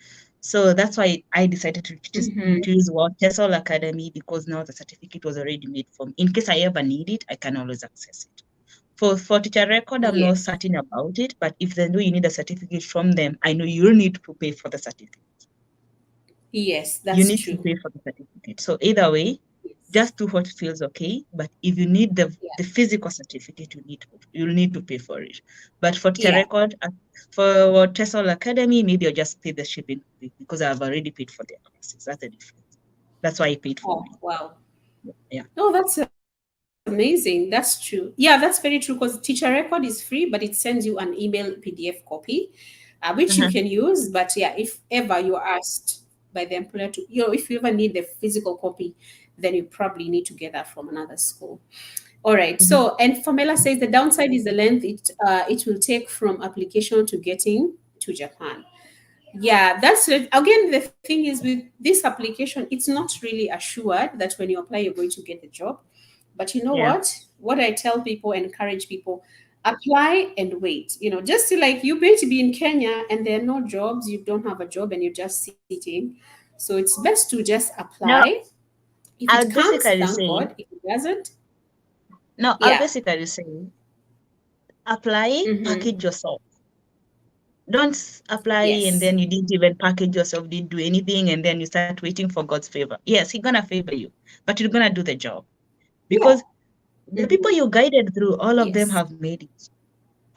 [SPEAKER 2] So that's why I decided to just
[SPEAKER 1] Mhm.
[SPEAKER 2] to use TESOL Academy because now the certificate was already made for me. In case I ever need it, I can always access it. For Teacher Record, I'm not
[SPEAKER 1] Yes.
[SPEAKER 2] certain about it, but if they know you need a certificate from them, I know you'll need to pay for the certificate.
[SPEAKER 1] Yes,
[SPEAKER 2] You
[SPEAKER 1] that's
[SPEAKER 2] need to
[SPEAKER 1] true.
[SPEAKER 2] pay for the certificate. So either way,
[SPEAKER 1] Yes.
[SPEAKER 2] just do what feels okay. But if you need
[SPEAKER 1] Yeah.
[SPEAKER 2] the physical certificate, you'll need to pay for it. But for Teacher
[SPEAKER 1] Yeah.
[SPEAKER 2] Record, for TESOL Academy, maybe I'll just pay the shipping fee because I've already paid for their classes. That's the difference. That's why I paid for
[SPEAKER 1] Oh,
[SPEAKER 2] mine.
[SPEAKER 1] wow.
[SPEAKER 2] Yeah.
[SPEAKER 1] No, that's amazing. That's true. Yeah, that's very true because Teacher Record is free, but it sends you an email PDF copy, which you can
[SPEAKER 2] Uh-huh.
[SPEAKER 1] use. But yeah, if ever you're asked by the employer to, if you ever need the physical copy, then you probably need to get that from another school. All right.
[SPEAKER 2] Mhm.
[SPEAKER 1] So, and Famela says the downside is the length it will take from application to getting to Japan. Yeah, that's it. Again, the thing is with this application, it's not really assured that when you apply, you're going to get the job. But you know
[SPEAKER 2] Yeah.
[SPEAKER 1] what? What I tell people, encourage people, apply and wait. Just see, like you may to be in Kenya and there are no jobs, you don't have a job and you're just sitting. So it's best to just
[SPEAKER 2] Now,
[SPEAKER 1] apply. If it
[SPEAKER 2] I'd
[SPEAKER 1] comes,
[SPEAKER 2] basically
[SPEAKER 1] thank
[SPEAKER 2] say
[SPEAKER 1] God. If it doesn't,
[SPEAKER 2] Now, I'll
[SPEAKER 1] Yeah.
[SPEAKER 2] basically say, apply,
[SPEAKER 1] Mm-hmm.
[SPEAKER 2] package yourself. Don't apply and
[SPEAKER 1] Yes.
[SPEAKER 2] then you didn't even package yourself, didn't do anything, and then you start waiting for God's favor. Yes, He's gonna favor you, but you're gonna do the job.
[SPEAKER 1] Yeah.
[SPEAKER 2] Because the people
[SPEAKER 1] Mm-hmm.
[SPEAKER 2] you guided through, all of them
[SPEAKER 1] Yes.
[SPEAKER 2] have made it.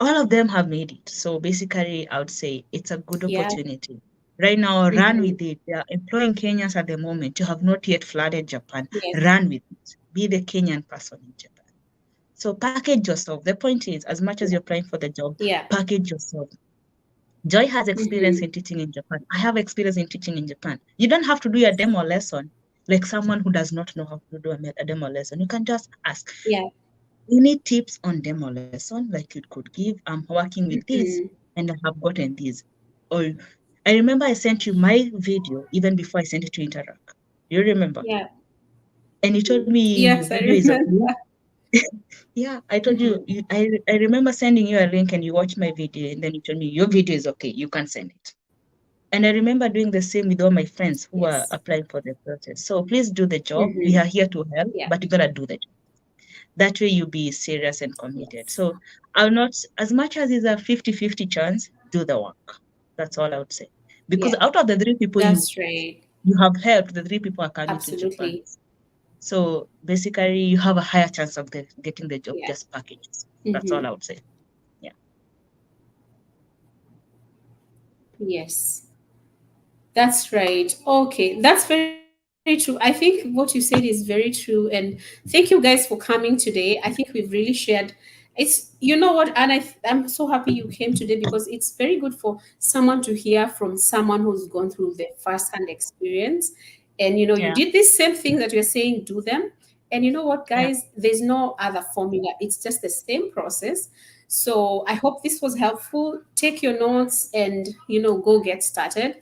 [SPEAKER 2] All of them have made it. So basically, I would say it's a good
[SPEAKER 1] Yeah.
[SPEAKER 2] opportunity. Right now, run
[SPEAKER 1] Mm-hmm.
[SPEAKER 2] with it. They are employing Kenyans at the moment. You have not yet flooded Japan.
[SPEAKER 1] Yes.
[SPEAKER 2] Run with it. Be the Kenyan person in Japan. So package yourself. The point is, as much as you're applying for the job,
[SPEAKER 1] Yeah.
[SPEAKER 2] package yourself. Joy has experience
[SPEAKER 1] Mm-hmm.
[SPEAKER 2] in teaching in Japan. I have experience in teaching in Japan. You don't have to do a demo lesson like someone who does not know how to do a demo lesson. You can just ask,
[SPEAKER 1] Yeah.
[SPEAKER 2] any tips on demo lesson like you could give? I'm working with this
[SPEAKER 1] Mm-hmm.
[SPEAKER 2] and I have gotten this. Or I remember I sent you my video even before I sent it to Interact. You remember?
[SPEAKER 1] Yeah.
[SPEAKER 2] And you told me your
[SPEAKER 1] Yes, I
[SPEAKER 2] video is
[SPEAKER 1] remember.
[SPEAKER 2] okay. Yeah, I told
[SPEAKER 1] Mm-hmm.
[SPEAKER 2] you, I remember sending you a link and you watched my video and then you told me your video is okay, you can send it. And I remember doing the same with all my friends who are
[SPEAKER 1] Yes.
[SPEAKER 2] applying for the process. So please do the job. We
[SPEAKER 1] Mm-hmm.
[SPEAKER 2] are here to help,
[SPEAKER 1] Yeah.
[SPEAKER 2] but you gotta do the job. That way you be serious and committed.
[SPEAKER 1] Yes.
[SPEAKER 2] So I'll not, as much as it's a 50-50 chance, do the work. That's all I would say. Because
[SPEAKER 1] Yeah.
[SPEAKER 2] out of the three people
[SPEAKER 1] That's right.
[SPEAKER 2] you have helped, the three people are coming to Japan.
[SPEAKER 1] Absolutely.
[SPEAKER 2] So basically you have a higher chance of getting the job
[SPEAKER 1] Yeah.
[SPEAKER 2] just packages. That's all
[SPEAKER 1] Mm-hmm.
[SPEAKER 2] I would say. Yeah.
[SPEAKER 1] Yes. That's right. Okay, that's very true. I think what you said is very true. And thank you guys for coming today. I think we've really shared. You know what, and I'm so happy you came today because it's very good for someone to hear from someone who's gone through the first-hand experience. And you
[SPEAKER 2] Yeah.
[SPEAKER 1] did this same thing that you're saying, do them. And you know what,
[SPEAKER 2] Yeah.
[SPEAKER 1] guys, there's no other formula. It's just the same process. So I hope this was helpful. Take your notes and go get started.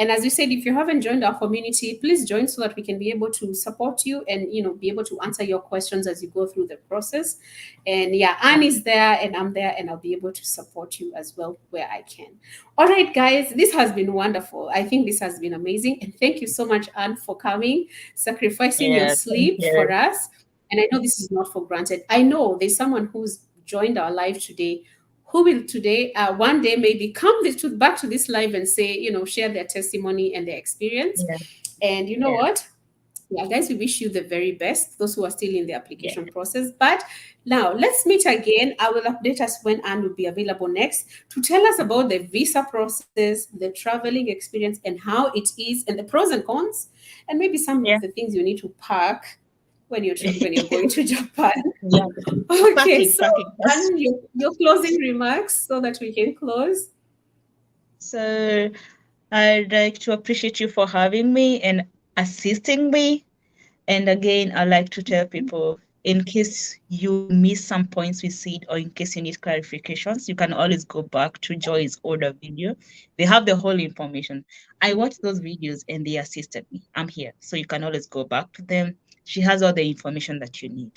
[SPEAKER 1] And as you said, if you haven't joined our community, please join so that we can be able to support you and be able to answer your questions as you go through the process. And yeah, Anne
[SPEAKER 2] Yeah.
[SPEAKER 1] is there and I'm there and I'll be able to support you as well where I can. All right, guys, this has been wonderful. I think this has been amazing. And thank you so much, Anne, for coming, sacrificing your
[SPEAKER 2] Yeah. Thank
[SPEAKER 1] sleep for
[SPEAKER 2] you.
[SPEAKER 1] us. And I know this is not for granted. I know there's someone who's joined our live today who will today, one day maybe come back to this live and say, share their testimony and their experience.
[SPEAKER 2] Yeah.
[SPEAKER 1] And you know
[SPEAKER 2] Yeah.
[SPEAKER 1] what? Yeah, guys, we wish you the very best, those who are still in the
[SPEAKER 2] Yeah.
[SPEAKER 1] application process. But now let's meet again. I will update us when Anne will be available next to tell us about the visa process, the traveling experience, and how it is, and the pros and cons, and maybe some of
[SPEAKER 2] Yeah.
[SPEAKER 1] the things you need to pack when you're going to Japan.
[SPEAKER 2] Yeah.
[SPEAKER 1] Okay,
[SPEAKER 2] Packing,
[SPEAKER 1] so
[SPEAKER 2] packing. Yes.
[SPEAKER 1] and your closing remarks so that we can close.
[SPEAKER 2] So I'd like to appreciate you for having me and assisting me. And again, I'd like to tell people, in case you miss some points we said, or in case you need clarifications, you can always go back to Joy's older video. They have the whole information. I watched those videos and they assisted me. I'm here. So you can always go back to them. She has all the information that you need.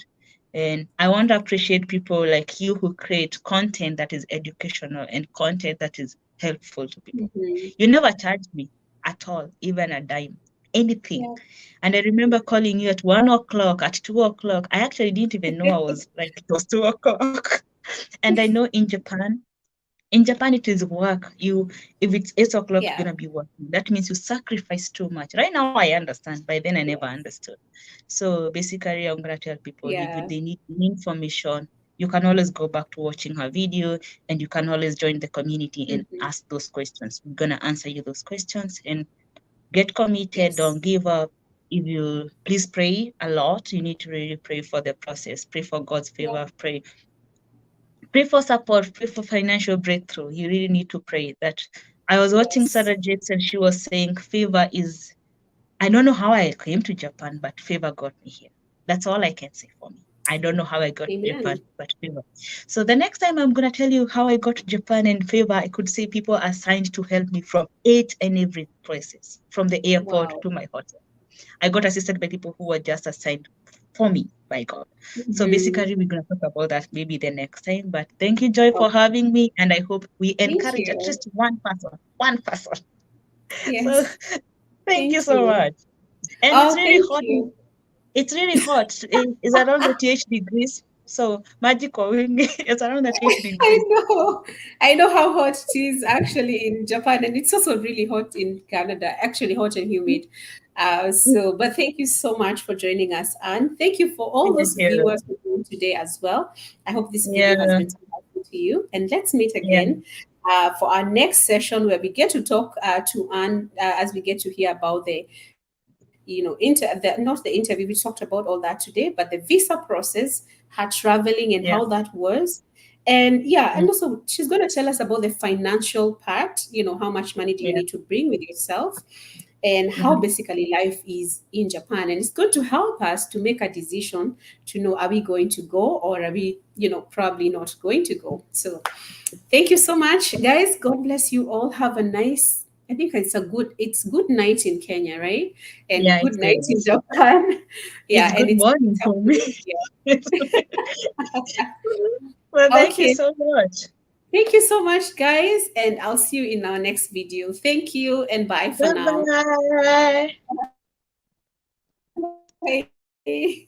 [SPEAKER 2] And I want to appreciate people like you who create content that is educational and content that is helpful to people.
[SPEAKER 1] Mhm.
[SPEAKER 2] You never charged me at all, even a dime, anything.
[SPEAKER 1] Yeah.
[SPEAKER 2] And I remember calling you at 1 o'clock, at 2 o'clock. I actually didn't even know I was like, it was 2 o'clock. And I know in Japan it is work. If it's 8 o'clock, you're
[SPEAKER 1] Yeah.
[SPEAKER 2] gonna be working. That means you sacrifice too much. Right now I understand. By then I never
[SPEAKER 1] Yes.
[SPEAKER 2] understood. So basically I'm gonna tell people if
[SPEAKER 1] Yeah.
[SPEAKER 2] they need information, you can always go back to watching her video and you can always join the community and
[SPEAKER 1] Mhm.
[SPEAKER 2] ask those questions. We're gonna answer you those questions and get committed,
[SPEAKER 1] Yes.
[SPEAKER 2] don't give up. If you please pray a lot, you need to really pray for the process, pray for God's
[SPEAKER 1] Yeah.
[SPEAKER 2] favor, pray for support, pray for financial breakthrough. You really need to pray that. I was watching
[SPEAKER 1] Yes.
[SPEAKER 2] Sarah Jakes and she was saying favor is, I don't know how I came to Japan, but favor got me here. That's all I can say for me. I don't know how I got to Japan,
[SPEAKER 1] Amen.
[SPEAKER 2] but favor. So the next time I'm gonna tell you how I got to Japan and favor, I could say people are assigned to help me from each and every places, from the airport
[SPEAKER 1] Wow.
[SPEAKER 2] to my hotel. I got assisted by people who were just assigned for me by God. So
[SPEAKER 1] Mhm.
[SPEAKER 2] basically, we're going to talk about that maybe the next time. But thank you, Joy, for
[SPEAKER 1] Okay.
[SPEAKER 2] having me. And I hope we
[SPEAKER 1] Thank
[SPEAKER 2] encourage at
[SPEAKER 1] you.
[SPEAKER 2] least one person. One person. So
[SPEAKER 1] Yes.
[SPEAKER 2] thank you
[SPEAKER 1] Thank
[SPEAKER 2] so
[SPEAKER 1] you.
[SPEAKER 2] much. And it's
[SPEAKER 1] Oh,
[SPEAKER 2] really
[SPEAKER 1] thank
[SPEAKER 2] hot.
[SPEAKER 1] you.
[SPEAKER 2] It's really hot. It's around 38 degrees. So magical. It's around the 8
[SPEAKER 1] I
[SPEAKER 2] degrees.
[SPEAKER 1] know. I know how hot it is actually in Japan, and it's also really hot in Canada, actually hot and humid. But thank you so much for joining us, and thank you for all
[SPEAKER 2] Thank
[SPEAKER 1] those
[SPEAKER 2] you.
[SPEAKER 1] viewers who came today as well. I hope this video has
[SPEAKER 2] Yeah,
[SPEAKER 1] been so helpful to you, and let's meet
[SPEAKER 2] yeah,
[SPEAKER 1] again for our next session where we get to talk to Anne as we get to hear about the not the interview. We talked about all that today, but the visa process, her traveling and how
[SPEAKER 2] yeah.
[SPEAKER 1] that was. And yeah, and
[SPEAKER 2] Mm,
[SPEAKER 1] also she's going to tell us about the financial part, how much money do you
[SPEAKER 2] yeah.
[SPEAKER 1] need to bring with yourself, and how
[SPEAKER 2] Mhm.
[SPEAKER 1] basically life is in Japan. And it's going to help us to make a decision to know, are we going to go, or are we, probably not going to go. So thank you so much, guys. God bless you all. Have a nice, I think it's good night in Kenya, right? And
[SPEAKER 2] Yeah, it
[SPEAKER 1] good night in
[SPEAKER 2] is.
[SPEAKER 1] Japan.
[SPEAKER 2] It's
[SPEAKER 1] Yeah, and
[SPEAKER 2] good
[SPEAKER 1] it's
[SPEAKER 2] morning for me.
[SPEAKER 1] afternoon here.
[SPEAKER 2] Well, thank you
[SPEAKER 1] Okay.
[SPEAKER 2] so much.
[SPEAKER 1] Thank you so much, guys. And I'll see you in our next video. Thank you and bye for
[SPEAKER 2] Bye
[SPEAKER 1] now.
[SPEAKER 2] bye.
[SPEAKER 1] Bye.